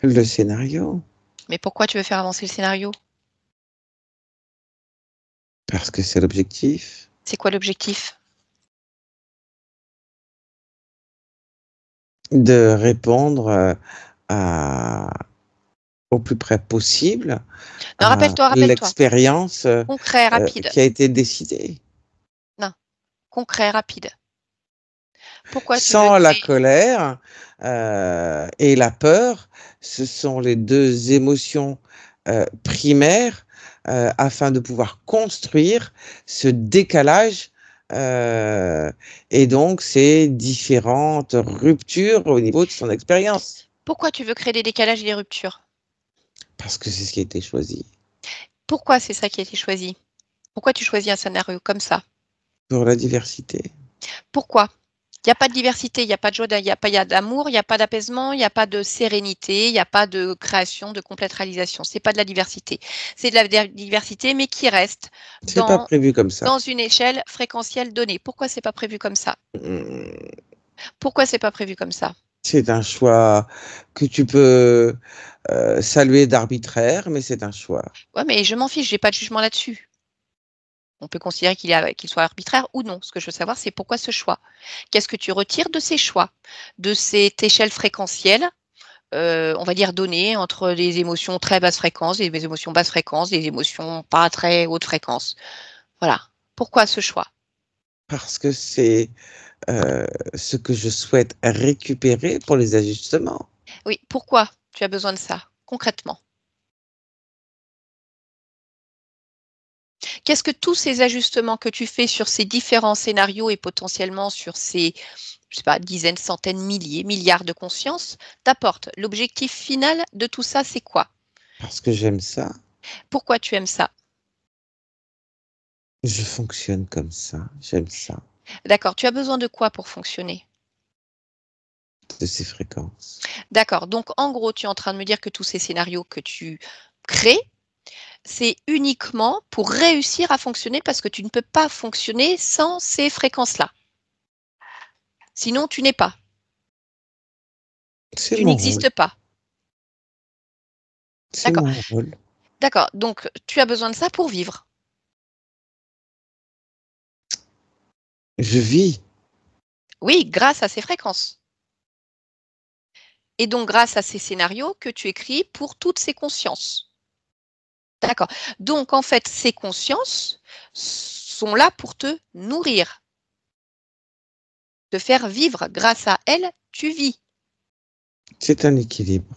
le scénario, Mais pourquoi tu veux faire avancer le scénario? parce que c'est l'objectif, C'est quoi l'objectif? de répondre à, au plus près possible Non, à rappelle-toi. l'expérience Concret, rapide. qui a été décidée. Non, concret, rapide. Pourquoi tu veux Sans la créer? colère et la peur, ce sont les deux émotions primaires afin de pouvoir construire ce décalage et donc ces différentes ruptures au niveau de son expérience. Pourquoi tu veux créer des décalages et des ruptures? Parce que c'est ce qui a été choisi. Pourquoi c'est ça qui a été choisi? Pourquoi tu choisis un scénario comme ça? Pour la diversité. Pourquoi? Il y a pas de diversité, il y a pas de joie, il y a d'amour, il y a pas d'apaisement, il y a pas de sérénité, il y a pas de création, de complète réalisation. C'est pas de la diversité. C'est de la diversité, mais qui reste C'est pas dans prévu comme ça. dans une échelle fréquentielle donnée. Pourquoi c'est pas prévu comme ça? Mmh, Pourquoi c'est pas prévu comme ça? c'est un choix que tu peux saluer d'arbitraire, mais c'est un choix. Ouais, mais je m'en fiche, j'ai pas de jugement là-dessus. On peut considérer qu'il soit arbitraire ou non. Ce que je veux savoir, c'est pourquoi ce choix? Qu'est-ce que tu retires de ces choix? De cette échelle fréquentielle, on va dire donnée entre les émotions très basse fréquence, les émotions basse fréquence, les émotions pas très haute fréquence. Voilà. Pourquoi ce choix? Parce que c'est ce que je souhaite récupérer pour les ajustements. Oui, pourquoi tu as besoin de ça, concrètement? Qu'est-ce que tous ces ajustements que tu fais sur ces différents scénarios et potentiellement sur ces, je sais pas, dizaines, centaines, milliers, milliards de consciences t'apportent? L'objectif final de tout ça, c'est quoi? Parce que j'aime ça. Pourquoi tu aimes ça? Je fonctionne comme ça. J'aime ça, D'accord, tu as besoin de quoi pour fonctionner? de ces fréquences. D'accord, donc en gros, tu es en train de me dire que tous ces scénarios que tu crées, c'est uniquement pour réussir à fonctionner parce que tu ne peux pas fonctionner sans ces fréquences-là. Sinon, tu n'es pas. C'est Tu mon rôle. n'existes pas. C'est D'accord. mon rôle. D'accord. Donc, tu as besoin de ça pour vivre. Je vis. Oui, grâce à ces fréquences. Et donc, grâce à ces scénarios que tu écris pour toutes ces consciences. D'accord. Donc, en fait, ces consciences sont là pour te nourrir, te faire vivre. Grâce à elles, tu vis. C'est un équilibre.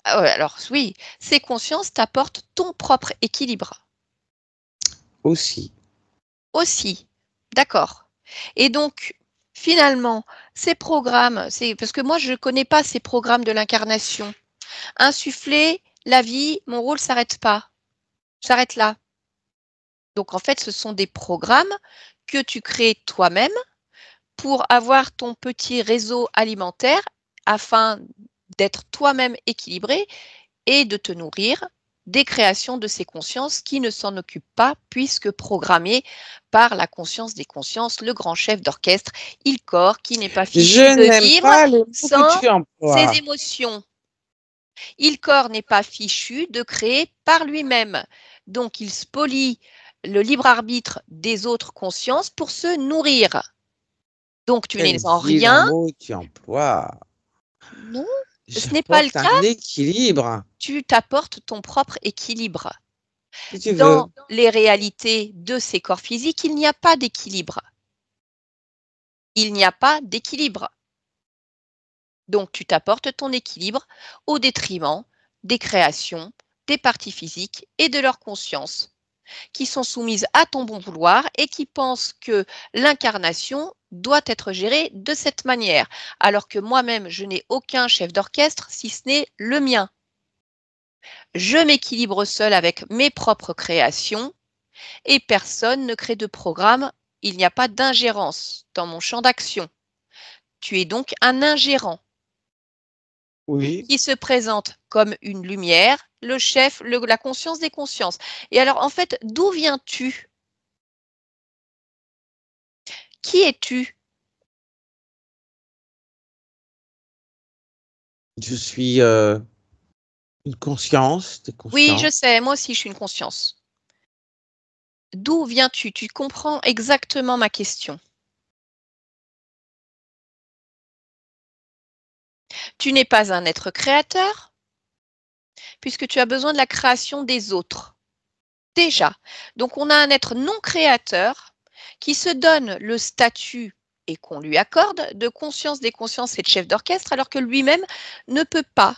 Alors, oui, ces consciences t'apportent ton propre équilibre Aussi. aussi. D'accord. Et donc, finalement, ces programmes, parce que moi, je ne connais pas ces programmes de l'incarnation. Insuffler la vie, mon rôle s'arrête pas. S'arrête là. Donc, en fait, ce sont des programmes que tu crées toi-même pour avoir ton petit réseau alimentaire afin d'être toi-même équilibré et de te nourrir des créations de ces consciences qui ne s'en occupent pas puisque programmées par la conscience des consciences, le grand chef d'orchestre, Ilkor, qui n'est pas fichu Je de n'aime vivre pas les mots que sans tu ses emploies. émotions. Ilkor n'est pas fichu de créer par lui-même. Donc il spolie le libre arbitre des autres consciences pour se nourrir. Donc tu Quel n'es en vilain rien. mot tu emploies. Non, ce n'est pas le J'apporte cas. un équilibre, Tu t'apportes ton propre équilibre. si tu veux. Dans les réalités de ces corps physiques, il n'y a pas d'équilibre. Il n'y a pas d'équilibre. Donc, tu t'apportes ton équilibre au détriment des créations, des parties physiques et de leur conscience, qui sont soumises à ton bon vouloir et qui pensent que l'incarnation doit être gérée de cette manière, alors que moi-même, je n'ai aucun chef d'orchestre si ce n'est le mien. Je m'équilibre seul avec mes propres créations et personne ne crée de programme. Il n'y a pas d'ingérence dans mon champ d'action. Tu es donc un ingérant Oui. qui se présente comme une lumière, le chef, la conscience des consciences. Et alors, en fait, d'où viens-tu? Qui es-tu? Je suis une conscience, des Oui, je consciences. sais, moi aussi, je suis une conscience. D'où viens-tu? Tu comprends exactement ma question. Tu n'es pas un être créateur, puisque tu as besoin de la création des autres. Déjà. Donc, on a un être non créateur qui se donne le statut et qu'on lui accorde de conscience des consciences et de chef d'orchestre, alors que lui-même ne peut pas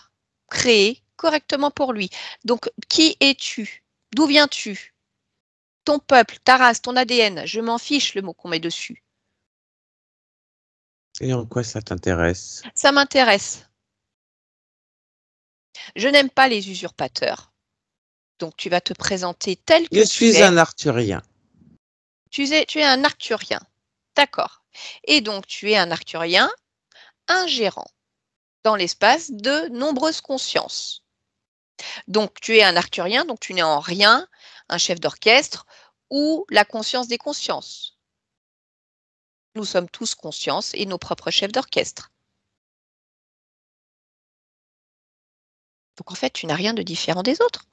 créer correctement pour lui. Donc, qui es-tu? D'où viens-tu? Ton peuple, ta race, ton ADN, je m'en fiche le mot qu'on met dessus. Et en quoi ça t'intéresse? Ça m'intéresse. Je n'aime pas les usurpateurs. Donc, tu vas te présenter tel que Je tu suis es. un arthurien. Tu es un arthurien. D'accord. Et donc, tu es un arthurien ingérant dans l'espace de nombreuses consciences. Donc, tu es un arthurien, donc tu n'es en rien un chef d'orchestre ou la conscience des consciences. Nous sommes tous conscience et nos propres chefs d'orchestre. Donc, en fait, tu n'as rien de différent des autres,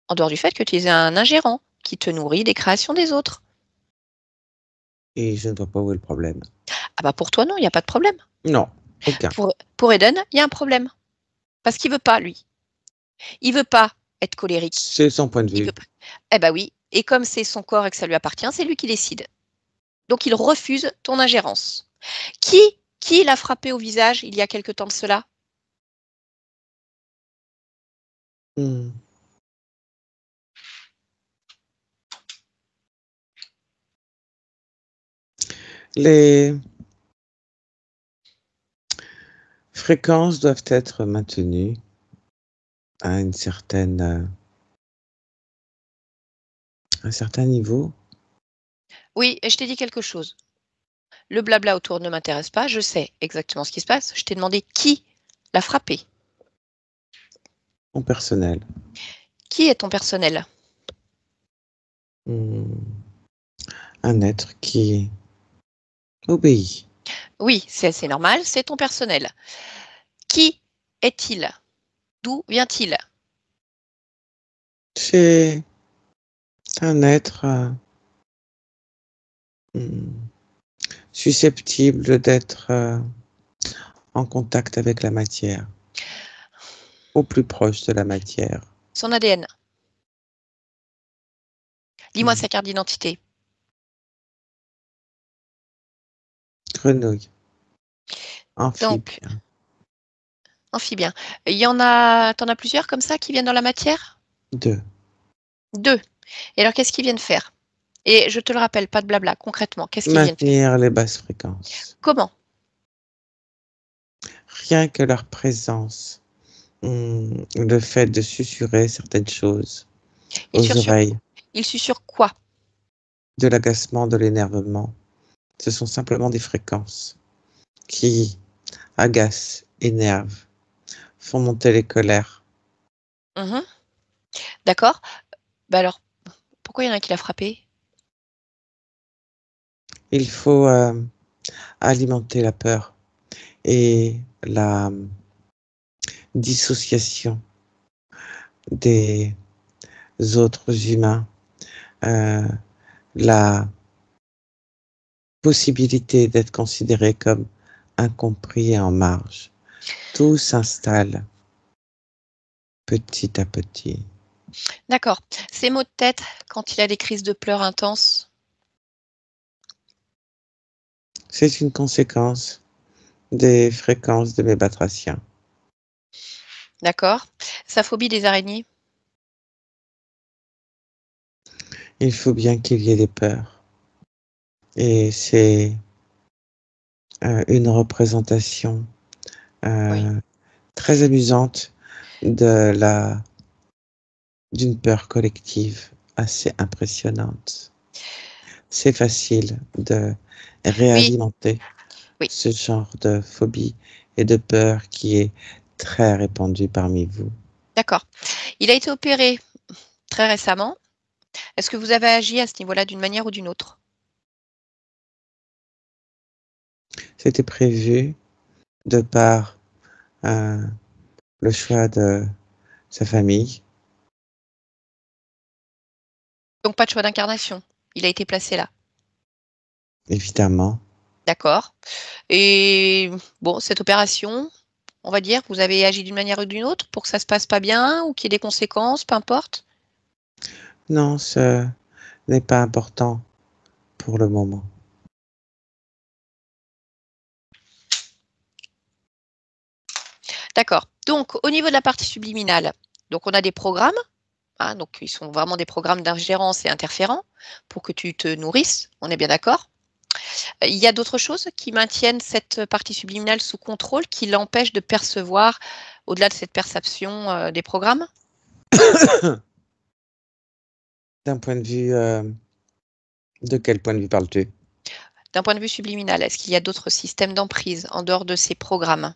en dehors du fait que tu es un ingérant qui te nourrit des créations des autres. Et je ne vois pas où est le problème. Ah bah pour toi, non, il n'y a pas de problème. Non, aucun. Pour Eden, il y a un problème. Parce qu'il ne veut pas, lui. Il ne veut pas être colérique. C'est son point de Il vue. veut pas. Eh ben oui. Et comme c'est son corps et que ça lui appartient, c'est lui qui décide. Donc il refuse ton ingérence. Qui l'a frappé au visage il y a quelque temps de cela? Hmm. Les fréquences doivent être maintenues à une certaine, un certain niveau. Oui, et je t'ai dit quelque chose. Le blabla autour ne m'intéresse pas, je sais exactement ce qui se passe. Je t'ai demandé qui l'a frappé. En personnel. Qui est ton personnel? Hmm. Un être qui obéit. Oui, c'est normal, c'est ton personnel. Qui est-il? D'où vient-il? C'est un être hmm, susceptible d'être en contact avec la matière, au plus proche de la matière. Son ADN. Lis-moi sa carte d'identité. Grenouille. Donc, Amphibien. amphibien. T'en as plusieurs comme ça qui viennent dans la matière? 2. 2. Et alors, qu'est-ce qu'ils viennent faire? Et je te le rappelle, pas de blabla, concrètement, qu'est-ce qu'ils viennent faire? Maintenir les basses fréquences. Comment? Rien que leur présence, le fait de susurrer certaines choses aux oreilles, Il susurre quoi? de l'agacement, de l'énervement, ce sont simplement des fréquences qui agacent, énervent, font monter les colères. Mhm. D'accord. Bah alors, pourquoi il y en a qui l'a frappé? Il faut alimenter la peur et la dissociation des autres humains, euh, la possibilité d'être considéré comme incompris et en marge. Tout s'installe petit à petit. D'accord. Ces maux de tête, quand il a des crises de pleurs intenses, C'est une conséquence des fréquences de mes batraciens. d'accord. Sa phobie des araignées, Il faut bien qu'il y ait des peurs. Et c'est une représentation oui. très amusante de d'une peur collective assez impressionnante. C'est facile de Oui, réalimenter oui, ce genre de phobie et de peur qui est très répandu parmi vous. d'accord. Il a été opéré très récemment. Est-ce que vous avez agi à ce niveau-là d'une manière ou d'une autre? C'était prévu de par euh, le choix de sa famille. Donc pas de choix d'incarnation. Il a été placé là. Évidemment. D'accord. Et bon, cette opération, on va dire, vous avez agi d'une manière ou d'une autre pour que ça se passe pas bien ou qu'il y ait des conséquences, peu importe. Non, ce n'est pas important pour le moment. D'accord. Donc, au niveau de la partie subliminale, donc on a des programmes, hein, donc ils sont vraiment des programmes d'ingérence et interférents pour que tu te nourrisses. On est bien d'accord? Il y a d'autres choses qui maintiennent cette partie subliminale sous contrôle, qui l'empêchent de percevoir, au-delà de cette perception, des programmes? D'un point de vue, de quel point de vue parles-tu? D'un point de vue subliminal, est-ce qu'il y a d'autres systèmes d'emprise en dehors de ces programmes?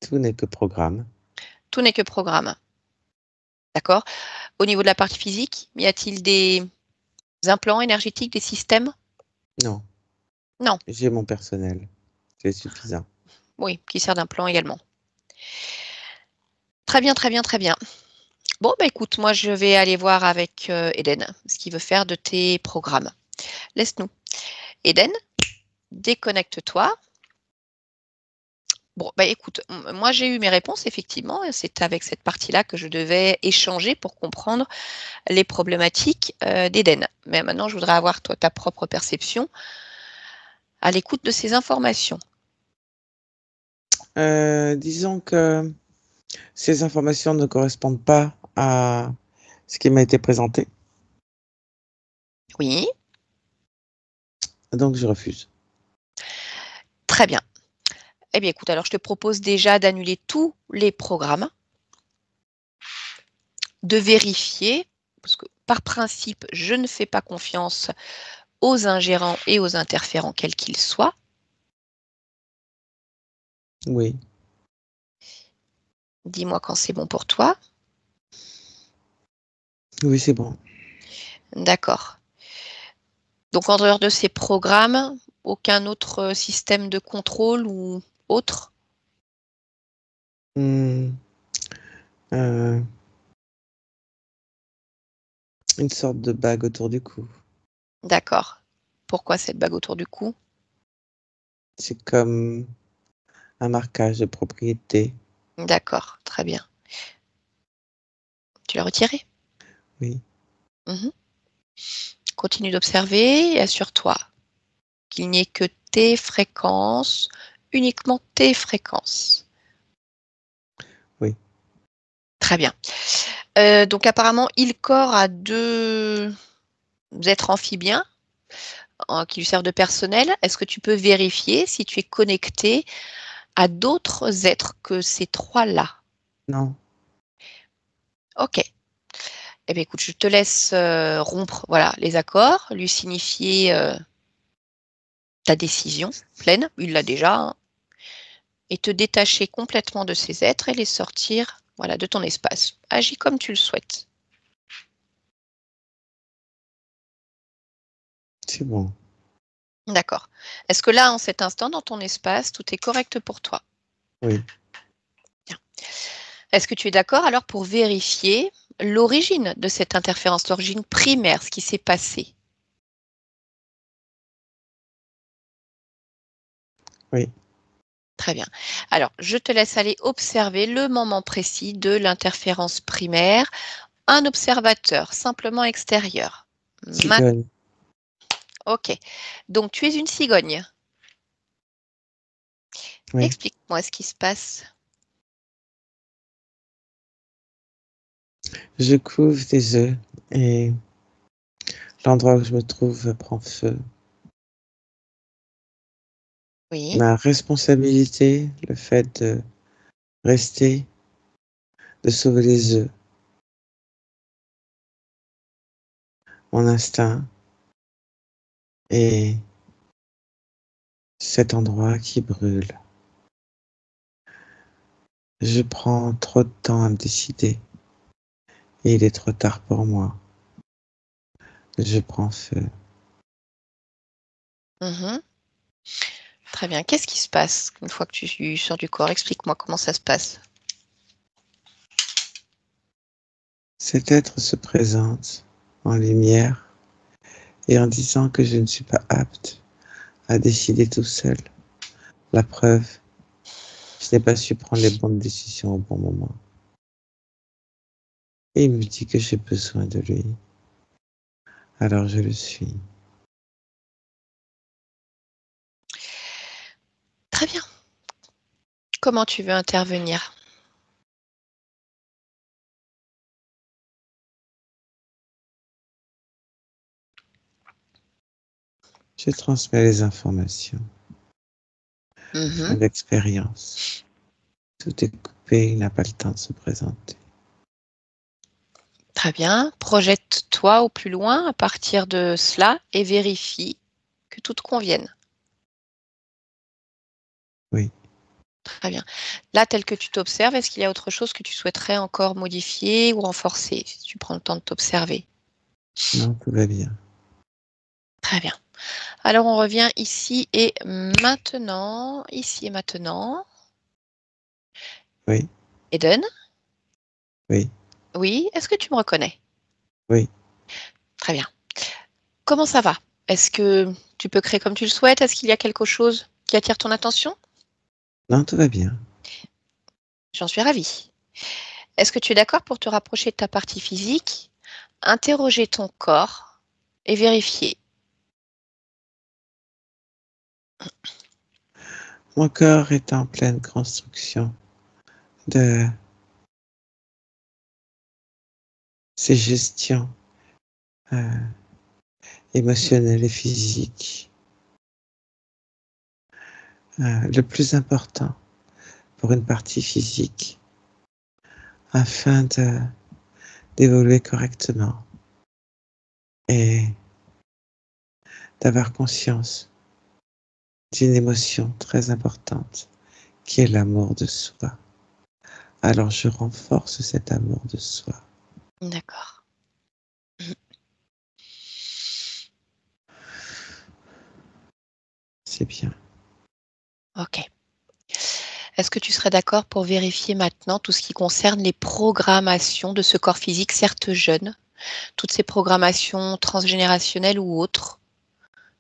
Tout n'est que programme. Tout n'est que programme. D'accord? Au niveau de la partie physique, y a-t-il des implants énergétiques, des systèmes? Non, Non. j'ai mon personnel. C'est suffisant. Oui, qui sert d'implant également. Très bien, très bien, très bien. Bon, bah écoute, moi je vais aller voir avec Eden ce qu'il veut faire de tes programmes. Laisse-nous. Eden, déconnecte-toi. Bon, bah écoute, moi j'ai eu mes réponses, effectivement, et c'est avec cette partie-là que je devais échanger pour comprendre les problématiques d'Eden. Mais maintenant, je voudrais avoir toi ta propre perception à l'écoute de ces informations. Disons que ces informations ne correspondent pas à ce qui m'a été présenté, Oui, donc je refuse. très bien. Eh bien, écoute, alors je te propose déjà d'annuler tous les programmes, de vérifier, parce que par principe, je ne fais pas confiance aux ingérants et aux interférents, quels qu'ils soient. Oui, Dis-moi quand c'est bon pour toi. oui, c'est bon. D'accord. Donc, en dehors de ces programmes, aucun autre système de contrôle ou autre? Hmm, euh, une sorte de bague autour du cou. D'accord. Pourquoi cette bague autour du cou? C'est comme un marquage de propriété. D'accord, très bien. Tu l'as retiré? Oui, Mhm. Continue d'observer et assure-toi qu'il n'y ait que tes fréquences, uniquement tes fréquences. Oui. Très bien. Donc apparemment, Ilcor a 2 êtres amphibiens qui lui servent de personnel. Est-ce que tu peux vérifier si tu es connecté à d'autres êtres que ces 3-là? Non. Ok. Eh bien, écoute, je te laisse rompre voilà, les accords, lui signifier ta décision pleine, il l'a déjà, hein, et te détacher complètement de ces êtres et les sortir voilà, de ton espace. Agis comme tu le souhaites. C'est bon. D'accord. Est-ce que là, en cet instant, dans ton espace, tout est correct pour toi? Oui. Bien. Est-ce que tu es d'accord alors pour vérifier l'origine de cette interférence, l'origine primaire, ce qui s'est passé? Oui. Très bien. Alors, je te laisse aller observer le moment précis de l'interférence primaire. Un observateur simplement extérieur. Cigogne. Ok. Donc, tu es une cigogne. Oui. Explique-moi ce qui se passe. Je couvre des œufs et l'endroit où je me trouve prend feu. Oui. Ma responsabilité, le fait de rester, de sauver les œufs. Mon instinct et cet endroit qui brûle. Je prends trop de temps à me décider et il est trop tard pour moi. Je prends feu. Mhm. Très bien. Qu'est-ce qui se passe une fois que tu sors du corps? Explique-moi comment ça se passe. Cet être se présente en lumière et en disant que je ne suis pas apte à décider tout seul. La preuve, je n'ai pas su prendre les bonnes décisions au bon moment. Et il me dit que j'ai besoin de lui. Alors je le suis. Très bien. Comment tu veux intervenir? Je transmets les informations, Mhm. mon expérience. Tout est coupé, il n'a pas le temps de se présenter. Très bien. Projette-toi au plus loin à partir de cela et vérifie que tout te convienne. Oui, Très bien. Là, tel que tu t'observes, est-ce qu'il y a autre chose que tu souhaiterais encore modifier ou renforcer si tu prends le temps de t'observer? non, tout va bien. Très bien. Alors, on revient ici et maintenant. Ici et maintenant. Oui, Eden? oui, Oui, est-ce que tu me reconnais? oui. Très bien. Comment ça va? Est-ce que tu peux créer comme tu le souhaites? Est-ce qu'il y a quelque chose qui attire ton attention? Non, tout va bien. J'en suis ravie. Est-ce que tu es d'accord pour te rapprocher de ta partie physique, interroger ton corps et vérifier? Mon corps est en pleine construction de ces gestions euh, émotionnelles et physiques. Le plus important pour une partie physique afin d'évoluer correctement et d'avoir conscience d'une émotion très importante qui est l'amour de soi. Alors je renforce cet amour de soi. D'accord. C'est bien. Ok. Est-ce que tu serais d'accord pour vérifier maintenant tout ce qui concerne les programmations de ce corps physique, certes jeune, toutes ces programmations transgénérationnelles ou autres,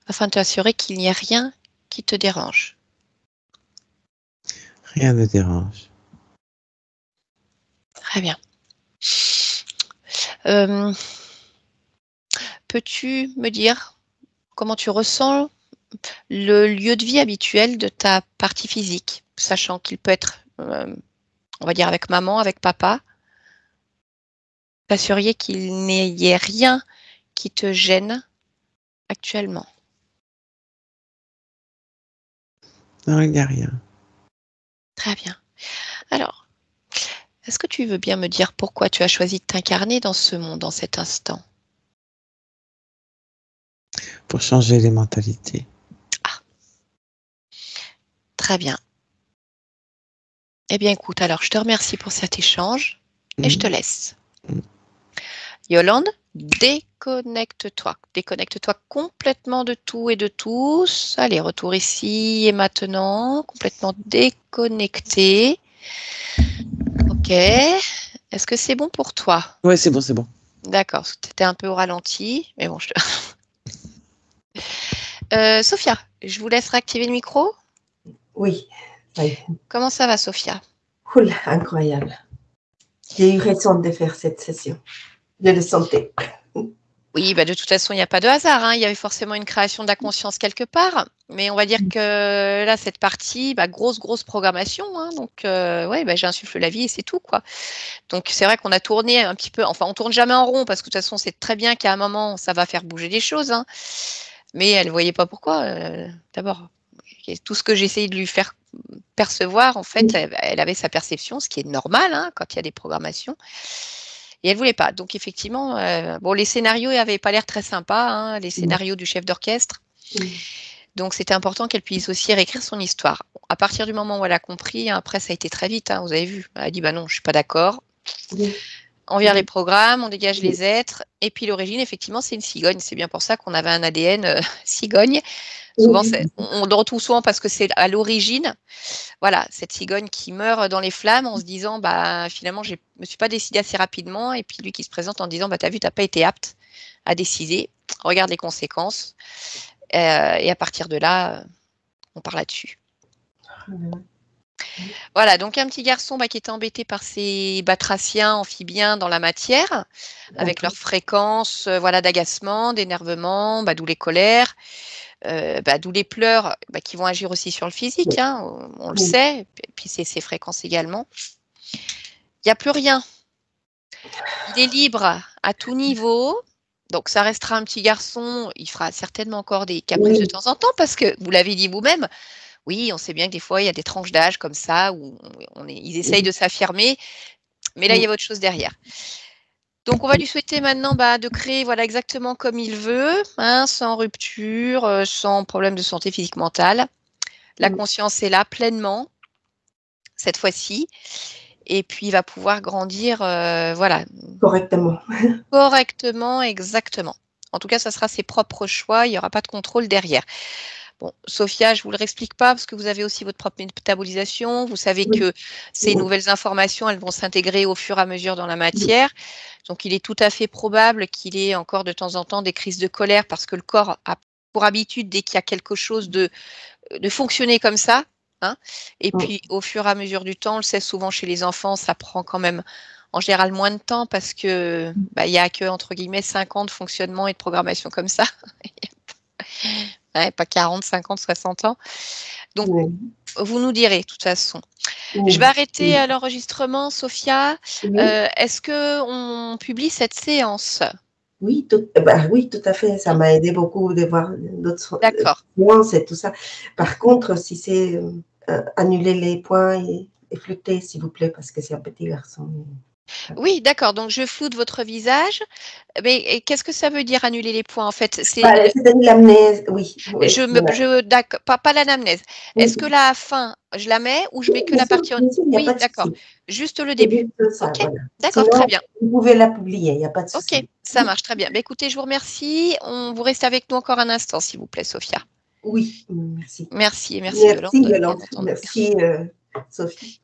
afin de t'assurer qu'il n'y ait rien qui te dérange? Rien ne dérange. Très bien. Euh, peux-tu me dire comment tu ressens le lieu de vie habituel de ta partie physique, sachant qu'il peut être, on va dire, avec maman, avec papa? T'assurer qu'il n'y ait rien qui te gêne actuellement. Non, il n'y a rien. Très bien. Alors, est-ce que tu veux bien me dire pourquoi tu as choisi de t'incarner dans ce monde, dans cet instant? Pour changer les mentalités. Ah, très bien. Eh bien, écoute, alors, je te remercie pour cet échange et je te laisse. Yolande, déconnecte-toi. Déconnecte-toi complètement de tout et de tous. Allez, retour ici et maintenant. Complètement déconnecté. Ok. Est-ce que c'est bon pour toi? Oui, c'est bon, c'est bon. D'accord, tu étais un peu au ralenti, mais bon, Sophia, je vous laisse réactiver le micro. Oui, oui. Comment ça va, Sophia? Cool, incroyable. J'ai eu raison de faire cette session. Je le sentais. Oui, bah de toute façon, il n'y a pas de hasard, hein. Il y avait forcément une création de la conscience quelque part. Mais on va dire que là, cette partie, bah, grosse programmation, hein. Donc, ouais, bah, j'insuffle la vie et c'est tout, quoi. Donc, c'est vrai qu'on a tourné un petit peu. Enfin, on tourne jamais en rond parce que de toute façon, c'est très bien qu'à un moment, ça va faire bouger des choses, hein. Mais elle ne voyait pas pourquoi. D'abord, tout ce que j'essayais de lui faire percevoir, en fait, elle avait sa perception, ce qui est normal, hein, quand il y a des programmations. Et elle ne voulait pas. Donc, effectivement, bon, les scénarios n'avaient pas l'air très sympas, hein, les scénarios du chef d'orchestre. Donc, c'était important qu'elle puisse aussi réécrire son histoire. À partir du moment où elle a compris, après, ça a été très vite, hein, vous avez vu. Elle a dit, bah non, je ne suis pas d'accord. On vire les programmes, on dégage les êtres. Et puis, l'origine, effectivement, c'est une cigogne. C'est bien pour ça qu'on avait un ADN cigogne. Souvent, on le retrouve souvent parce que c'est à l'origine, voilà, cette cigogne qui meurt dans les flammes en se disant, bah, finalement, je ne me suis pas décidée assez rapidement. Et puis lui qui se présente en disant, bah, t'as vu, t'as pas été apte à décider. Regarde les conséquences. Et à partir de là, on part là-dessus. Voilà, donc un petit garçon qui était embêté par ces batraciens amphibiens dans la matière, avec leurs fréquences voilà, d'agacement, d'énervement, d'où les colères. D'où les pleurs qui vont agir aussi sur le physique, hein, on le sait, et puis c'est ses fréquences également. Il n'y a plus rien. Il est libre à tout niveau, donc ça restera un petit garçon, il fera certainement encore des caprices de temps en temps, parce que vous l'avez dit vous-même, oui, on sait bien que des fois, il y a des tranches d'âge comme ça, où ils essayent de s'affirmer, mais là, il y a autre chose derrière. Donc, on va lui souhaiter maintenant de créer voilà, exactement comme il veut, hein, sans rupture, sans problème de santé physique mentale. La conscience est là pleinement, cette fois-ci. Et puis, il va pouvoir grandir, voilà. Correctement. Correctement, exactement. En tout cas, ça sera ses propres choix. Il n'y aura pas de contrôle derrière. Bon, Sophia, je ne vous le réexplique pas parce que vous avez aussi votre propre métabolisation. Vous savez que ces nouvelles informations, elles vont s'intégrer au fur et à mesure dans la matière. Donc, il est tout à fait probable qu'il ait encore de temps en temps des crises de colère parce que le corps a pour habitude, dès qu'il y a quelque chose de fonctionner comme ça. Hein. Et puis, au fur et à mesure du temps, on le sait souvent chez les enfants, ça prend quand même en général moins de temps parce que il n'y a que, entre guillemets, 5 ans de fonctionnement et de programmation comme ça. Ouais, pas 40, 50, 60 ans. Donc, vous nous direz, de toute façon. Je vais arrêter l'enregistrement, Sophia. Est-ce qu'on publie cette séance? Oui, tout à fait. Ça m'a aidé beaucoup de voir d'autres nuances et tout ça. Par contre, si c'est annuler les points et flotter, s'il vous plaît, parce que c'est un petit garçon. Oui, d'accord. Donc, je floute votre visage. Mais qu'est-ce que ça veut dire annuler les points en fait? C'est l'amnèse, oui. D'accord, pas l'anamnèse. Est-ce que la fin, je la mets ou je mets que la partie Oui, d'accord. Juste le début. Ça, ok, voilà. D'accord, très bien. Vous pouvez la publier, il n'y a pas de souci. Ok, ça marche très bien. Écoutez, je vous remercie. Vous restez avec nous encore un instant, s'il vous plaît, Sophia. Oui, merci. Merci, Yolande. Yolande. Merci, Sophie.